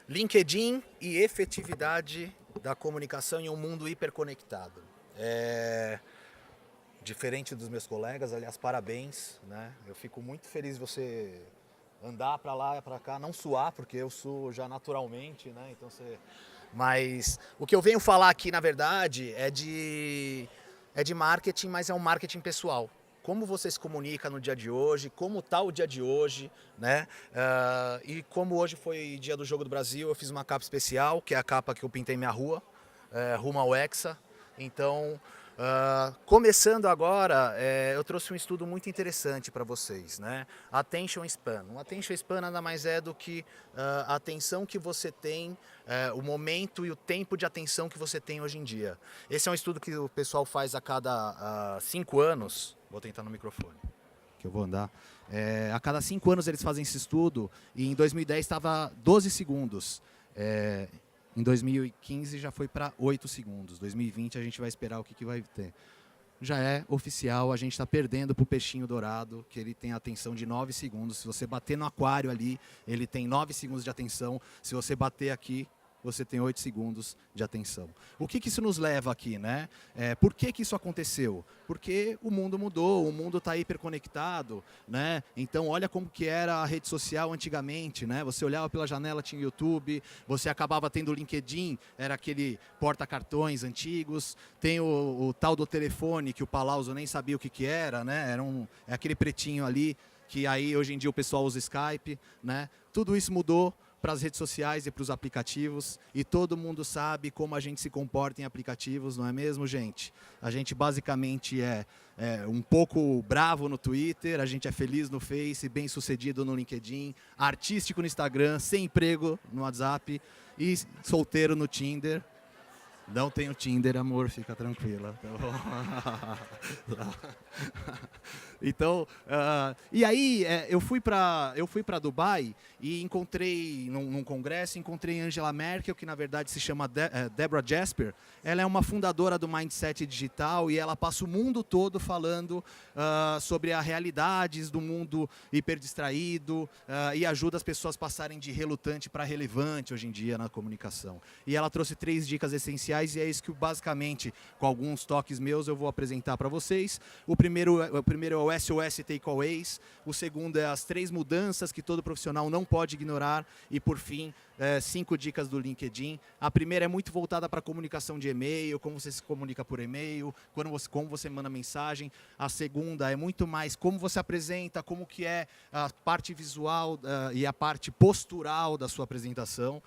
LinkedIn e efetividade da comunicação em um mundo hiperconectado. Diferente dos meus colegas, aliás, parabéns, né? Eu fico muito feliz de você andar para lá e para cá, não suar, porque eu suo já naturalmente, né? Então Mas o que eu venho falar aqui, na verdade, é de marketing, mas é um marketing pessoal. Como você se comunica no dia de hoje, como está o dia de hoje, né? E como hoje foi dia do Jogo do Brasil, eu fiz uma capa especial, que é a capa que eu pintei minha rua, rumo ao Hexa. Então, começando agora, eu trouxe um estudo muito interessante para vocês, né? Attention Span. O Attention Span nada mais é do que a atenção que você tem, o momento e o tempo de atenção que você tem hoje em dia. Esse é um estudo que o pessoal faz a cada 5 anos. Vou tentar no microfone, que eu vou andar. A cada 5 anos eles fazem esse estudo e em 2010 estava 12 segundos. Em 2015 já foi para 8 segundos. 2020 a gente vai esperar o que vai ter. Já é oficial, a gente está perdendo para o peixinho dourado, que ele tem atenção de 9 segundos. Se você bater no aquário ali, ele tem 9 segundos de atenção. Se você bater aqui, você tem 8 segundos de atenção. O que isso nos leva aqui, né? Por que isso aconteceu? Porque o mundo mudou, o mundo está hiperconectado, né? Então olha como que era a rede social antigamente, né? Você olhava pela janela, tinha YouTube, você acabava tendo o LinkedIn, era aquele porta-cartões antigos, tem o tal do telefone que o Palauso nem sabia o que era, né? É aquele pretinho ali, que aí hoje em dia o pessoal usa Skype, né? Tudo isso mudou para as redes sociais e para os aplicativos, e todo mundo sabe como a gente se comporta em aplicativos, não é mesmo, gente? A gente basicamente é um pouco bravo no Twitter, a gente é feliz no Face, bem sucedido no LinkedIn, artístico no Instagram, sem emprego no WhatsApp e solteiro no Tinder. Não tenho Tinder, amor, fica tranquila. Então, e aí eu fui para Dubai e encontrei num congresso, encontrei Angela Merkel, que na verdade se chama Deborah Jasper. Ela é uma fundadora do Mindset Digital e ela passa o mundo todo falando sobre as realidades do mundo hiperdistraído e ajuda as pessoas a passarem de relutante para relevante hoje em dia na comunicação. E ela trouxe 3 dicas essenciais e é isso que basicamente, com alguns toques meus, eu vou apresentar para vocês. O primeiro é o SOS Takeaways, o segundo é as 3 mudanças que todo profissional não pode ignorar e, por fim, 5 dicas do LinkedIn. A primeira é muito voltada para a comunicação de e-mail, como você se comunica por e-mail, como você manda mensagem. A segunda é muito mais como você apresenta, como que é a parte visual e a parte postural da sua apresentação,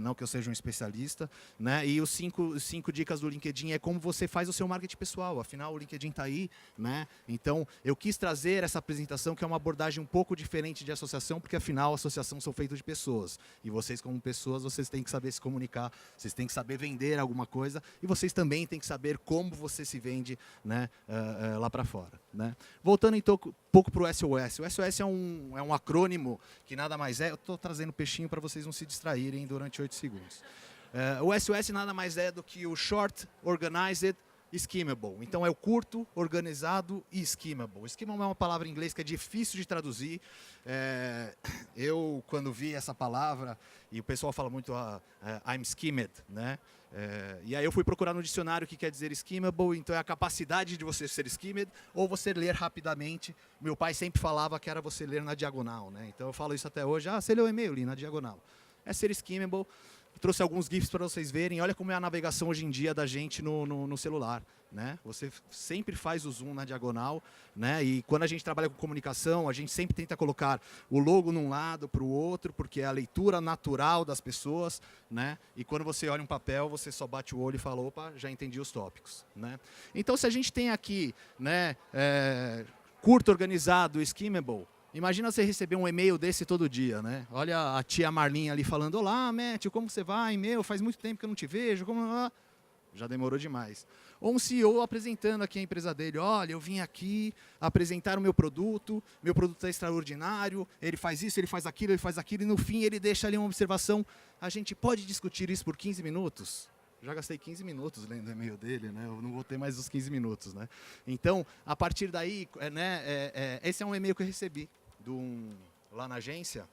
não que eu seja um especialista, né? E os 5 dicas do LinkedIn é como você faz o seu marketing pessoal, afinal o LinkedIn está aí, né? Então eu quis trazer essa apresentação que é uma abordagem um pouco diferente de associação, porque afinal a associação são feitas de pessoas, e vocês como pessoas, vocês têm que saber se comunicar, vocês têm que saber vender alguma coisa, e vocês também têm que saber como você se vende, né, lá para fora, né? Voltando então um pouco para o SOS. O SOS é um acrônimo que nada mais é, eu estou trazendo peixinho para vocês não se distraírem durante 8 segundos. O SOS nada mais é do que o Short, Organized, Skimmable. Então é o curto, organizado e skimmable. Skimmable é uma palavra em inglês que é difícil de traduzir. Eu, quando vi essa palavra, e o pessoal fala muito I'm skimmed, né? E aí eu fui procurar no dicionário o que quer dizer skimmable, então é a capacidade de você ser skimmed ou você ler rapidamente. Meu pai sempre falava que era você ler na diagonal, né? Então eu falo isso até hoje, você leu o e-mail, li na diagonal. É ser skimmable. Trouxe alguns GIFs para vocês verem. Olha como é a navegação hoje em dia da gente no celular, né? Você sempre faz o zoom na diagonal, né? E quando a gente trabalha com comunicação, a gente sempre tenta colocar o logo num lado para o outro, porque é a leitura natural das pessoas, né? E quando você olha um papel, você só bate o olho e fala, opa, já entendi os tópicos, né? Então, se a gente tem aqui, né, curto, organizado, skimmable, imagina você receber um e-mail desse todo dia, né? Olha a tia Marlinha ali falando, olá, Matthew, como você vai? Faz muito tempo que eu não te vejo. Já demorou demais. Ou um CEO apresentando aqui a empresa dele, olha, eu vim aqui apresentar o meu produto é extraordinário, ele faz isso, ele faz aquilo, e no fim ele deixa ali uma observação, a gente pode discutir isso por 15 minutos? Já gastei 15 minutos lendo o e-mail dele, né? Eu não vou ter mais os 15 minutos, né? Então, a partir daí, esse é um e-mail que eu recebi lá na agência,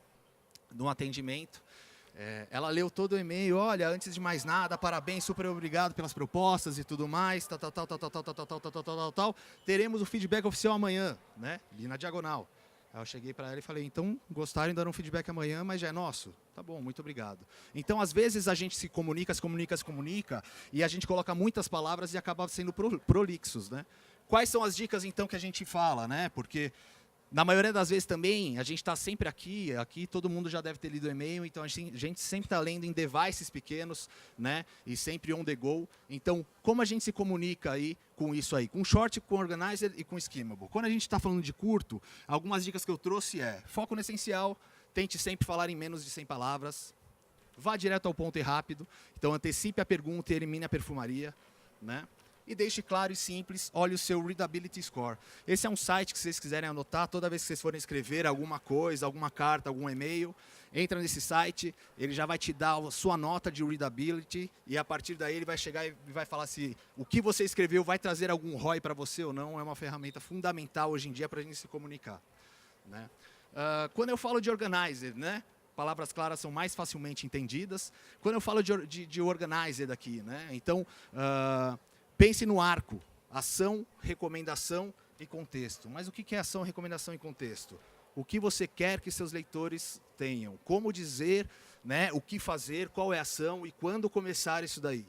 de um atendimento. Ela leu todo o e-mail, olha, antes de mais nada, parabéns, super obrigado pelas propostas e tudo mais, tal. Teremos o feedback oficial amanhã, né? Ali na diagonal. Aí eu cheguei para ela e falei, então, gostaram de dar um feedback amanhã, mas já é nosso? Tá bom, muito obrigado. Então, às vezes, a gente se comunica, e a gente coloca muitas palavras e acaba sendo prolixos, né? Quais são as dicas, então, que a gente fala, né? Porque, na maioria das vezes também, a gente está sempre aqui todo mundo já deve ter lido o e-mail, então a gente sempre está lendo em devices pequenos, né? E sempre on the go. Então, como a gente se comunica aí com isso aí? Com short, com organizer e com skimmable. Quando a gente está falando de curto, algumas dicas que eu trouxe foco no essencial, tente sempre falar em menos de 100 palavras, vá direto ao ponto e rápido, então antecipe a pergunta e elimine a perfumaria, né? E deixe claro e simples, olhe o seu Readability Score. Esse é um site que vocês quiserem anotar, toda vez que vocês forem escrever alguma coisa, alguma carta, algum e-mail, entra nesse site, ele já vai te dar a sua nota de Readability, e a partir daí ele vai chegar e vai falar se o que você escreveu vai trazer algum ROI para você ou não. É uma ferramenta fundamental hoje em dia para a gente se comunicar, né? Quando eu falo de organizer, né? Palavras claras são mais facilmente entendidas. Quando eu falo de organizer aqui, né? Então, pense no arco, ação, recomendação e contexto. Mas o que é ação, recomendação e contexto? O que você quer que seus leitores tenham? Como dizer, né, o que fazer, qual é a ação e quando começar isso daí,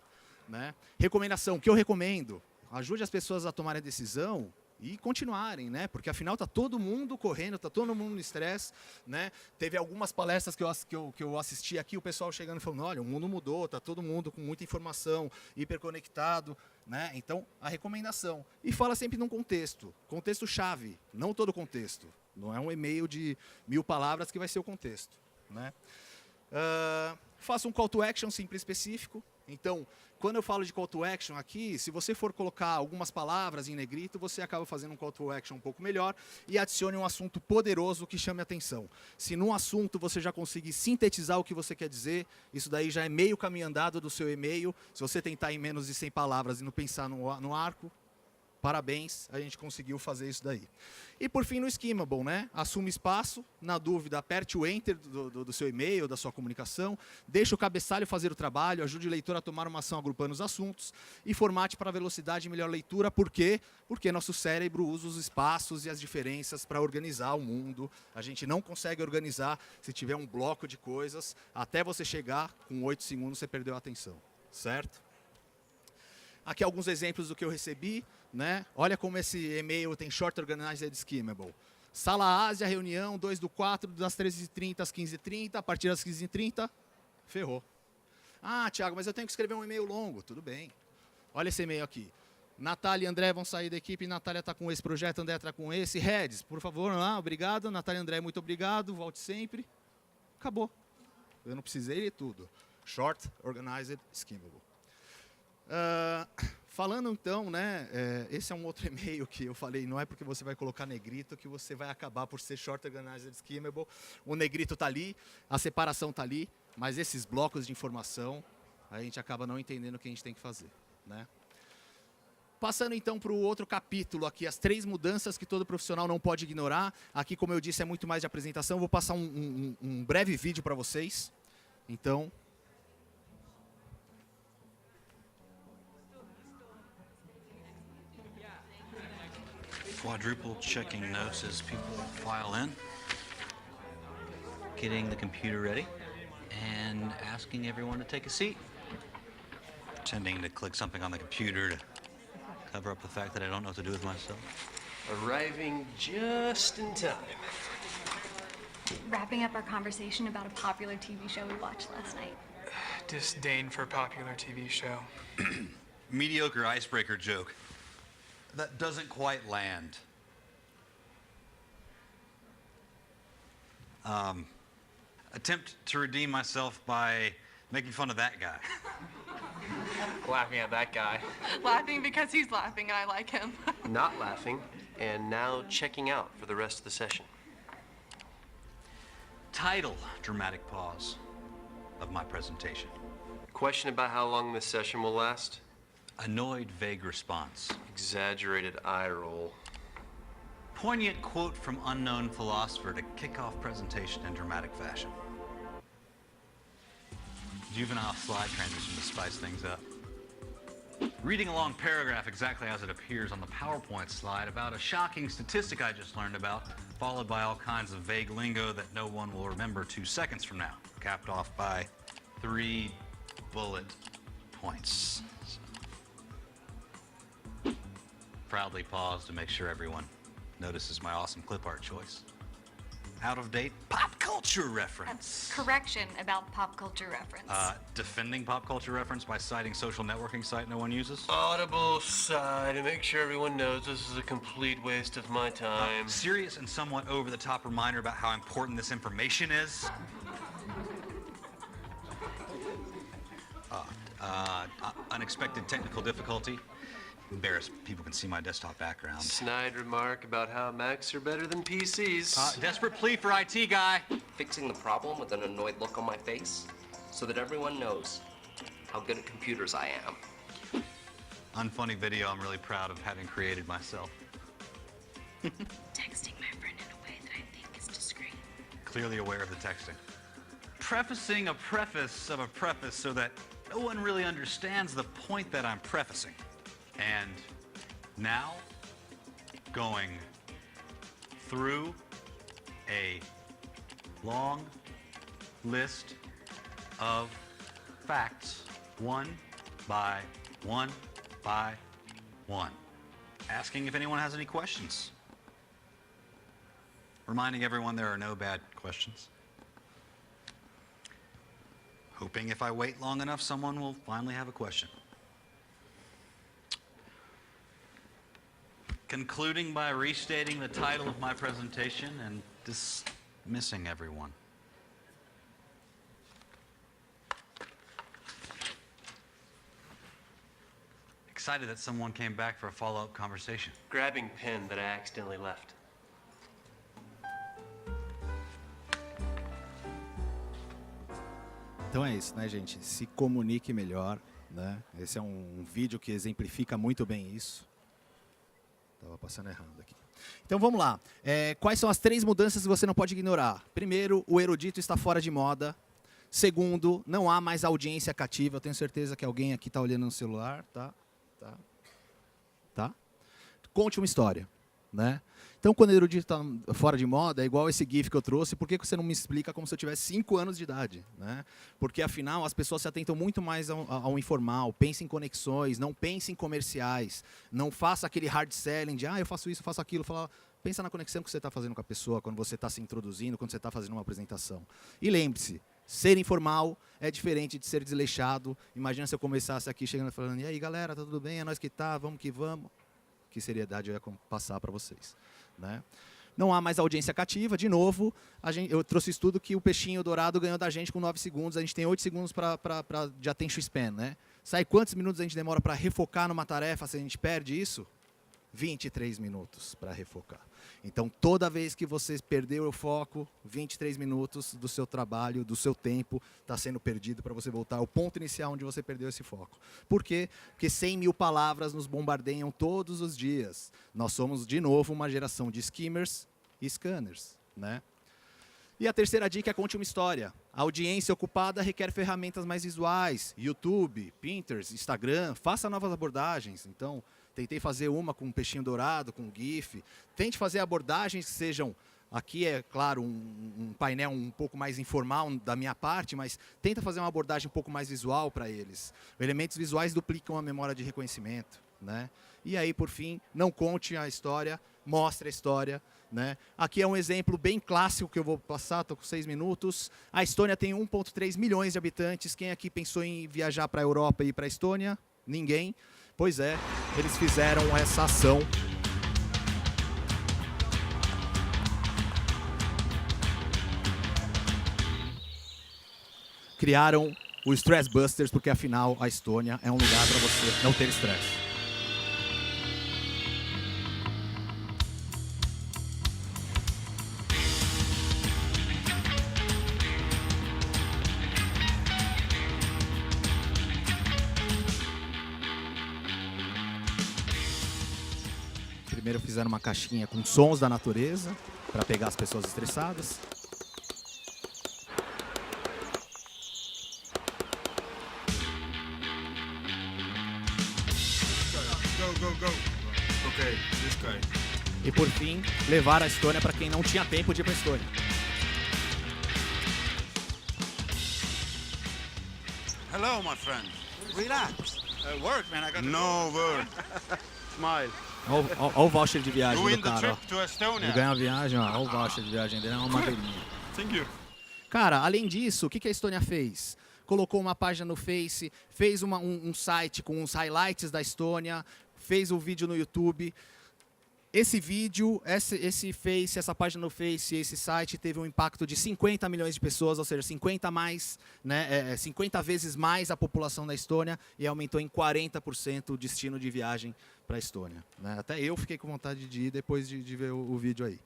né? Recomendação, o que eu recomendo? Ajude as pessoas a tomarem a decisão e continuarem, né? Porque afinal está todo mundo correndo, está todo mundo no estresse, né? Teve algumas palestras que eu assisti aqui, o pessoal chegando e falando, olha, o mundo mudou, está todo mundo com muita informação, hiperconectado, né? Então, a recomendação. E fala sempre num contexto-chave, não todo contexto. Não é um e-mail de 1000 palavras que vai ser o contexto, né? Faça um call to action simples e específico. Então, quando eu falo de call to action aqui, se você for colocar algumas palavras em negrito, você acaba fazendo um call to action um pouco melhor e adicione um assunto poderoso que chame a atenção. Se num assunto você já conseguir sintetizar o que você quer dizer, isso daí já é meio caminho andado do seu e-mail. Se você tentar em menos de 100 palavras e não pensar no arco, parabéns, a gente conseguiu fazer isso daí. E por fim, no skimmable, né? Assuma espaço, na dúvida, aperte o enter do seu e-mail, da sua comunicação, deixe o cabeçalho fazer o trabalho, ajude o leitor a tomar uma ação agrupando os assuntos e formate para velocidade e melhor leitura. Por quê? Porque nosso cérebro usa os espaços e as diferenças para organizar o mundo. A gente não consegue organizar se tiver um bloco de coisas. Até você chegar, com 8 segundos, você perdeu a atenção. Certo? Aqui alguns exemplos do que eu recebi, né? Olha como esse e-mail tem short organized skimmable. Sala Ásia, reunião 2/4, das 13h30 às 15h30, a partir das 15h30, ferrou. Ah, Thiago, mas eu tenho que escrever um e-mail longo. Tudo bem. Olha esse e-mail aqui. Natália e André vão sair da equipe, Natália está com esse projeto, André está com esse. Heads, por favor, obrigado. Natália e André, muito obrigado, volte sempre. Acabou. Eu não precisei ler tudo. Short, organized, skimmable. Falando então, né, esse é um outro e-mail que eu falei, não é porque você vai colocar negrito que você vai acabar por ser short organized skimmable. O negrito está ali, a separação está ali, mas esses blocos de informação, a gente acaba não entendendo o que a gente tem que fazer, né? Passando então para o outro capítulo aqui, as 3 mudanças que todo profissional não pode ignorar. Aqui, como eu disse, é muito mais de apresentação. Vou passar um breve vídeo para vocês. Então... Quadruple checking notes as people file in, getting the computer ready, and asking everyone to take a seat. Pretending to click something on the computer to cover up the fact that I don't know what to do with myself. Arriving just in time. Wrapping up our conversation about a popular TV show we watched last night. Disdain for popular TV show. Mediocre icebreaker joke. That doesn't quite land. Attempt to redeem myself by making fun of that guy. Laughing at that guy. Laughing because he's laughing and I like him. Not laughing, and now checking out for the rest of the session. Title, dramatic pause, of my presentation. Question about how long this session will last? Annoyed, vague response. Exaggerated eye roll. Poignant quote from unknown philosopher to kick off presentation in dramatic fashion. Juvenile slide transition to spice things up. Reading a long paragraph exactly as it appears on the PowerPoint slide about a shocking statistic I just learned about, followed by all kinds of vague lingo that no one will remember 2 seconds from now, capped off by 3 bullet points. Proudly pause to make sure everyone notices my awesome clip art choice. Out of date pop culture reference. Correction about pop culture reference. Defending pop culture reference by citing social networking site no one uses. Audible sigh to make sure everyone knows this is a complete waste of my time. Serious and somewhat over-the-top reminder about how important this information is. Unexpected technical difficulty. Embarrassed, people can see my desktop background. Snide remark about how Macs are better than PCs. Desperate plea for IT guy. Fixing the problem with an annoyed look on my face so that everyone knows how good at computers I am. Unfunny video I'm really proud of having created myself. Texting my friend in a way that I think is discreet. Clearly aware of the texting. Prefacing a preface of a preface so that no one really understands the point that I'm prefacing. And now, going through a long list of facts, one by one by one. Asking if anyone has any questions. Reminding everyone there are no bad questions. Hoping if I wait long enough, someone will finally have a question. Concluding by restating the title of my presentation and dismissing everyone. Excited that someone came back for a follow-up conversation. Grabbing pen that I accidentally left. Então é isso, né, gente? Se comunique melhor, né? Esse é um vídeo que exemplifica muito bem isso. Estava passando errado aqui. Então vamos lá. Quais são as 3 mudanças que você não pode ignorar? Primeiro, o erudito está fora de moda. Segundo, não há mais audiência cativa. Eu tenho certeza que alguém aqui está olhando no celular. Tá? Conte uma história, né? Então, quando o erudito está fora de moda, é igual esse GIF que eu trouxe. Por que você não me explica como se eu tivesse 5 anos de idade? Né? Porque, afinal, as pessoas se atentam muito mais ao informal. Pensa em conexões, não pense em comerciais. Não faça aquele hard selling de, eu faço isso, eu faço aquilo. Pensa na conexão que você está fazendo com a pessoa, quando você está se introduzindo, quando você está fazendo uma apresentação. E lembre-se, ser informal é diferente de ser desleixado. Imagina se eu começasse aqui chegando e falando, e aí, galera, tá tudo bem? É nós que tá, vamos que vamos. Que seriedade eu ia passar para vocês. Né? Não há mais audiência cativa. De novo, eu trouxe estudo que o peixinho dourado ganhou da gente com 9 segundos. A gente tem 8 segundos de attention span. Né? Sabe quantos minutos a gente demora para refocar numa tarefa se a gente perde isso? 23 minutos para refocar. Então, toda vez que você perdeu o foco, 23 minutos do seu trabalho, do seu tempo, está sendo perdido para você voltar ao ponto inicial onde você perdeu esse foco. Por quê? Porque 100 mil palavras nos bombardeiam todos os dias. Nós somos, de novo, uma geração de skimmers e scanners. Né? E a terceira dica é conte uma história. A audiência ocupada requer ferramentas mais visuais. YouTube, Pinterest, Instagram, faça novas abordagens. Então, tentei fazer uma com um peixinho dourado, com um GIF. Tente fazer abordagens que sejam... Aqui é, claro, um painel um pouco mais informal da minha parte, mas tenta fazer uma abordagem um pouco mais visual para eles. Elementos visuais duplicam a memória de reconhecimento. Né? E aí, por fim, não conte a história, mostre a história. Né? Aqui é um exemplo bem clássico que eu vou passar, estou com 6 minutos. A Estônia tem 1,3 milhões de habitantes. Quem aqui pensou em viajar para a Europa e ir para a Estônia? Ninguém. Pois é, eles fizeram essa ação. Criaram o Stress Busters, porque afinal a Estônia é um lugar para você não ter estresse. Primeiro fizeram uma caixinha com sons da natureza para pegar as pessoas estressadas. Go. Ok, this guy. E por fim, levar a Estônia para quem não tinha tempo de ir para a Estônia. Hello, my friend. Relax. Work, man. I got No word. Smile. Olha o voucher de viagem You do win the cara, ó. trip to Estonia. Ele ganha a viagem, ó. Olha o voucher de viagem dele, é uma madeirinha. Thank you. Cara, além disso, o que a Estônia fez? Colocou uma página no Face, fez um site com os highlights da Estônia, fez um vídeo no YouTube. Esse vídeo, esse Face, essa página no Face, esse site teve um impacto de 50 milhões de pessoas, ou seja, 50 vezes mais a população da Estônia e aumentou em 40% o destino de viagem para a Estônia. Né? Até eu fiquei com vontade de ir depois de ver o vídeo aí.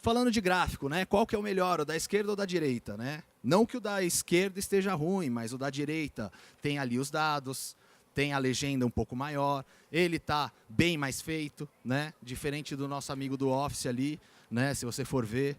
Falando de gráfico, né? Qual que é o melhor, o da esquerda ou da direita? Né? Não que o da esquerda esteja ruim, mas o da direita tem ali os dados, tem a legenda um pouco maior, ele está bem mais feito, né? Diferente do nosso amigo do Office ali, né? Se você for ver,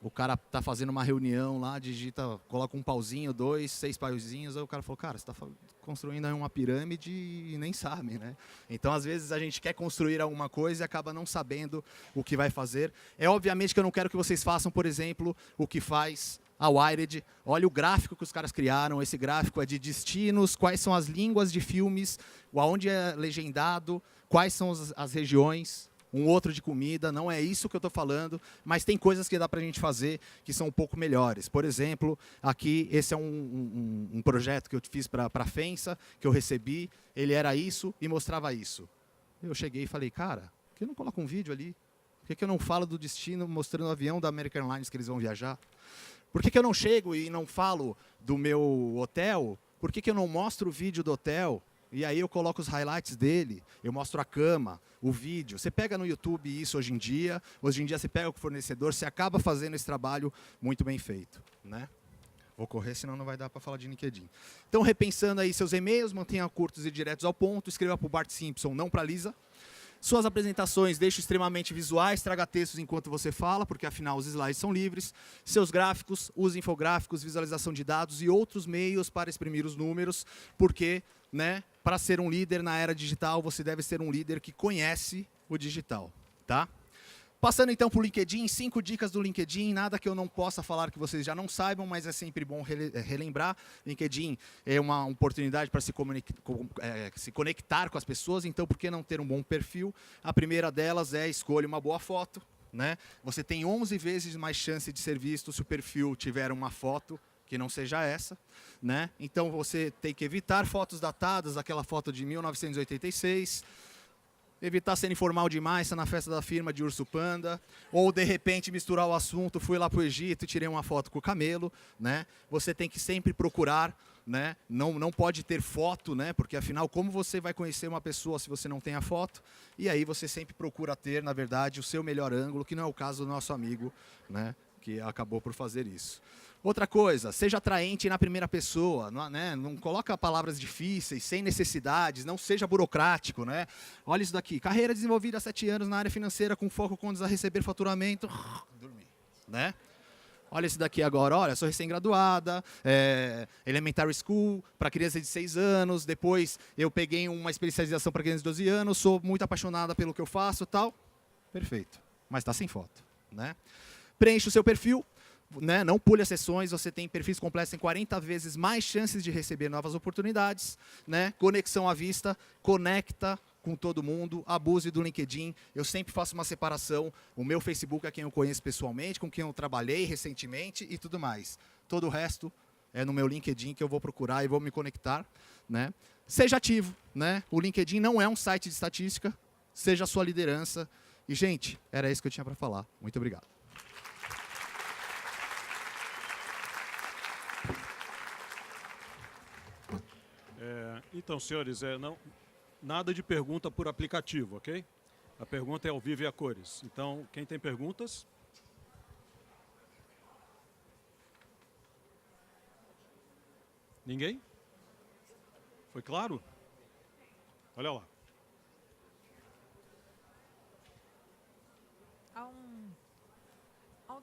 o cara está fazendo uma reunião lá, digita, coloca um pauzinho, 2, 6 pauzinhos, aí o cara falou, cara, você está construindo aí uma pirâmide e nem sabe, né? Então, às vezes, a gente quer construir alguma coisa e acaba não sabendo o que vai fazer. É obviamente que eu não quero que vocês façam, por exemplo, o que faz a Wired. Olha o gráfico que os caras criaram. Esse gráfico é de destinos, quais são as línguas de filmes, aonde é legendado, quais são as regiões, um outro de comida. Não é isso que eu estou falando, mas tem coisas que dá para a gente fazer que são um pouco melhores. Por exemplo, aqui, esse é um projeto que eu fiz para a FENSA, que eu recebi. Ele era isso e mostrava isso. Eu cheguei e falei, cara, por que eu não coloco um vídeo ali? Por que eu não falo do destino mostrando o avião da American Airlines que eles vão viajar? Por que eu não chego e não falo do meu hotel? Por que eu não mostro o vídeo do hotel? E aí eu coloco os highlights dele, eu mostro a cama, o vídeo. Você pega no YouTube isso hoje em dia você pega o fornecedor, você acaba fazendo esse trabalho muito bem feito. Né? Vou correr, senão não vai dar para falar de LinkedIn. Então, repensando aí seus e-mails, mantenha curtos e diretos ao ponto, escreva para o Bart Simpson, não para a Lisa. Suas apresentações deixe extremamente visuais, traga textos enquanto você fala, porque afinal os slides são livres. Seus gráficos, use infográficos, visualização de dados e outros meios para exprimir os números, porque, né, para ser um líder na era digital, você deve ser um líder que conhece o digital. Tá? Passando então para o LinkedIn, 5 dicas do LinkedIn, nada que eu não possa falar que vocês já não saibam, mas é sempre bom relembrar. LinkedIn é uma oportunidade para se conectar com as pessoas, então por que não ter um bom perfil? A primeira delas é escolha uma boa foto. Né? Você tem 11 vezes mais chance de ser visto se o perfil tiver uma foto que não seja essa. Né? Então você tem que evitar fotos datadas, aquela foto de 1986, evitar ser informal demais, estar na festa da firma de urso panda, ou de repente misturar o assunto, fui lá para o Egito e tirei uma foto com o camelo. Né? Você tem que sempre procurar, né? Não pode ter foto, né? Porque afinal, como você vai conhecer uma pessoa se você não tem a foto? E aí você sempre procura ter, na verdade, o seu melhor ângulo, que não é o caso do nosso amigo, né? Que acabou por fazer isso. Outra coisa, seja atraente na primeira pessoa, né? Não coloca palavras difíceis, sem necessidades, não seja burocrático. Né? Olha isso daqui, carreira desenvolvida há 7 anos na área financeira com foco quando a receber faturamento. Dormir. Né? Olha esse daqui agora, olha, sou recém-graduada, Elementary School, para criança de 6 anos, depois eu peguei uma especialização para criança de 12 anos, sou muito apaixonada pelo que eu faço, tal. Perfeito, mas está sem foto. Né? Preencha o seu perfil. Né? Não pule as sessões, você tem perfis completos, tem 40 vezes mais chances de receber novas oportunidades. Né? Conexão à vista, conecta com todo mundo, abuse do LinkedIn. Eu sempre faço uma separação. O meu Facebook é quem eu conheço pessoalmente, com quem eu trabalhei recentemente e tudo mais. Todo o resto é no meu LinkedIn que eu vou procurar e vou me conectar. Né? Seja ativo. Né? O LinkedIn não é um site de estatística, seja a sua liderança. E, gente, era isso que eu tinha para falar. Muito obrigado. Então, senhores, nada de pergunta por aplicativo, ok? A pergunta é ao vivo e a cores. Então, quem tem perguntas? Ninguém? Foi claro? Olha lá.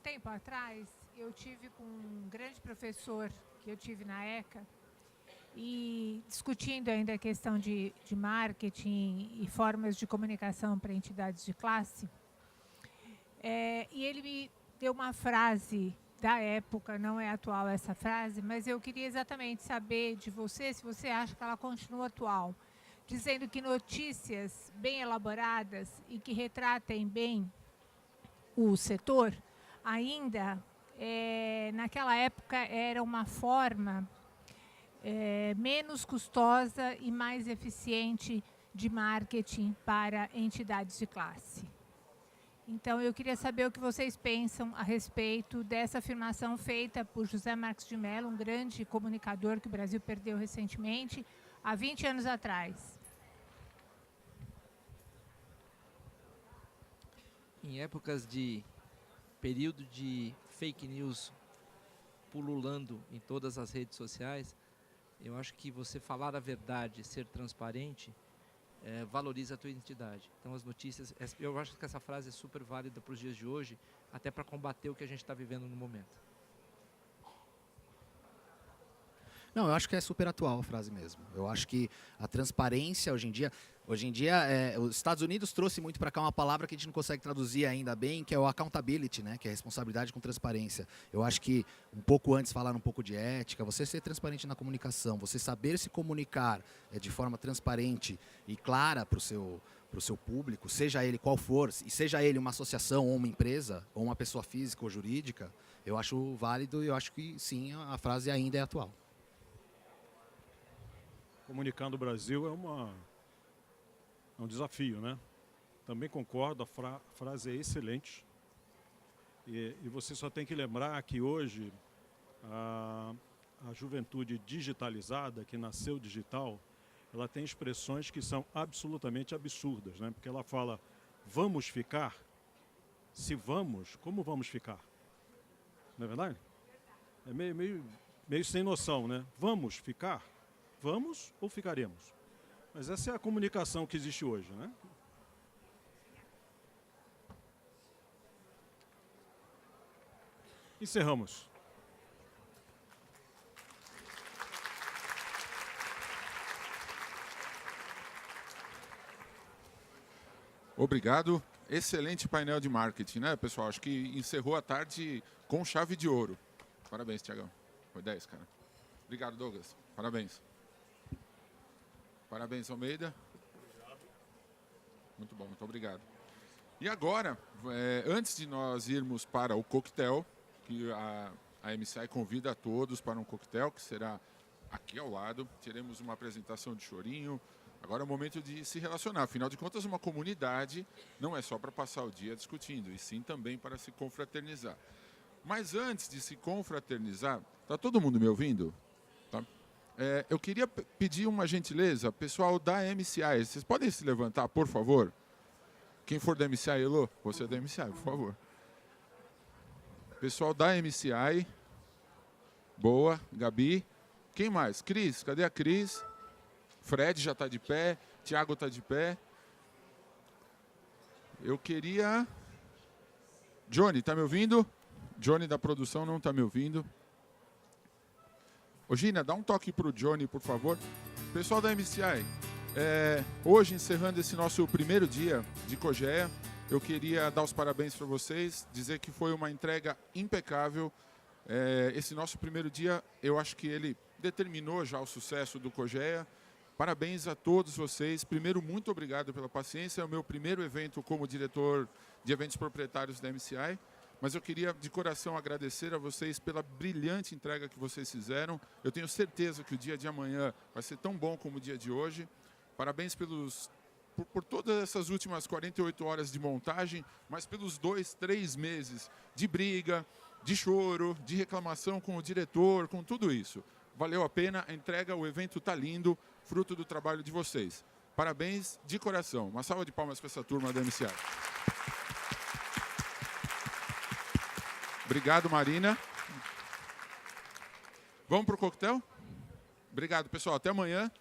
tempo atrás, eu tive com um grande professor que eu tive na ECA, e discutindo ainda a questão de marketing e formas de comunicação para entidades de classe. E ele me deu uma frase da época, não é atual essa frase, mas eu queria exatamente saber de você, se você acha que ela continua atual, dizendo que notícias bem elaboradas e que retratem bem o setor, ainda, naquela época, era uma forma menos custosa e mais eficiente de marketing para entidades de classe. Então, eu queria saber o que vocês pensam a respeito dessa afirmação feita por José Marques de Mello, um grande comunicador que o Brasil perdeu recentemente, há 20 anos atrás. Em épocas de período de fake news pululando em todas as redes sociais, eu acho que você falar a verdade, ser transparente, valoriza a tua identidade. Então as notícias, eu acho que essa frase é super válida para os dias de hoje, até para combater o que a gente está vivendo no momento. Não, eu acho que é super atual a frase mesmo. Eu acho que a transparência hoje em dia, os Estados Unidos trouxe muito para cá uma palavra que a gente não consegue traduzir ainda bem, que é o accountability, né? Que é a responsabilidade com transparência. Eu acho que um pouco antes falar um pouco de ética, você ser transparente na comunicação, você saber se comunicar de forma transparente e clara para o seu público, seja ele qual for, e seja ele uma associação ou uma empresa, ou uma pessoa física ou jurídica, eu acho válido e eu acho que sim, a frase ainda é atual. Comunicando o Brasil é um desafio, né? Também concordo, a frase é excelente. E você só tem que lembrar que hoje a juventude digitalizada, que nasceu digital, ela tem expressões que são absolutamente absurdas, né? Porque ela fala, vamos ficar? Se vamos, como vamos ficar? Não é verdade? É meio sem noção, né? Vamos ficar? Vamos ou ficaremos? Mas essa é a comunicação que existe hoje, né? Encerramos. Obrigado. Excelente painel de marketing, né, pessoal? Acho que encerrou a tarde com chave de ouro. Parabéns, Tiagão. Foi 10, cara. Obrigado, Douglas. Parabéns. Parabéns, Almeida. Muito bom, muito obrigado. E agora, antes de nós irmos para o coquetel, que a MCI convida a todos para um coquetel, que será aqui ao lado, teremos uma apresentação de chorinho. Agora é o momento de se relacionar. Afinal de contas, uma comunidade não é só para passar o dia discutindo, e sim também para se confraternizar. Mas antes de se confraternizar, está todo mundo me ouvindo? Tá? Eu queria pedir uma gentileza, pessoal da MCI, vocês podem se levantar, por favor? Quem for da MCI, Elô, você é da MCI, por favor. Pessoal da MCI, boa, Gabi. Quem mais? Cris, cadê a Cris? Fred já está de pé, Thiago está de pé. Eu queria... Johnny, está me ouvindo? Johnny da produção não está me ouvindo. Ô Gina, dá um toque para o Johnny, por favor. Pessoal da MCI, hoje encerrando esse nosso primeiro dia de Cogeia, eu queria dar os parabéns para vocês, dizer que foi uma entrega impecável. Esse nosso primeiro dia, eu acho que ele determinou já o sucesso do Cogeia. Parabéns a todos vocês. Primeiro, muito obrigado pela paciência. É o meu primeiro evento como diretor de eventos proprietários da MCI. Mas eu queria, de coração, agradecer a vocês pela brilhante entrega que vocês fizeram. Eu tenho certeza que o dia de amanhã vai ser tão bom como o dia de hoje. Parabéns por todas essas últimas 48 horas de montagem, mas pelos 2, 3 meses de briga, de choro, de reclamação com o diretor, com tudo isso. Valeu a pena, a entrega, o evento está lindo, fruto do trabalho de vocês. Parabéns de coração. Uma salva de palmas para essa turma da MCI. Obrigado, Marina. Vamos para o coquetel? Obrigado, pessoal. Até amanhã.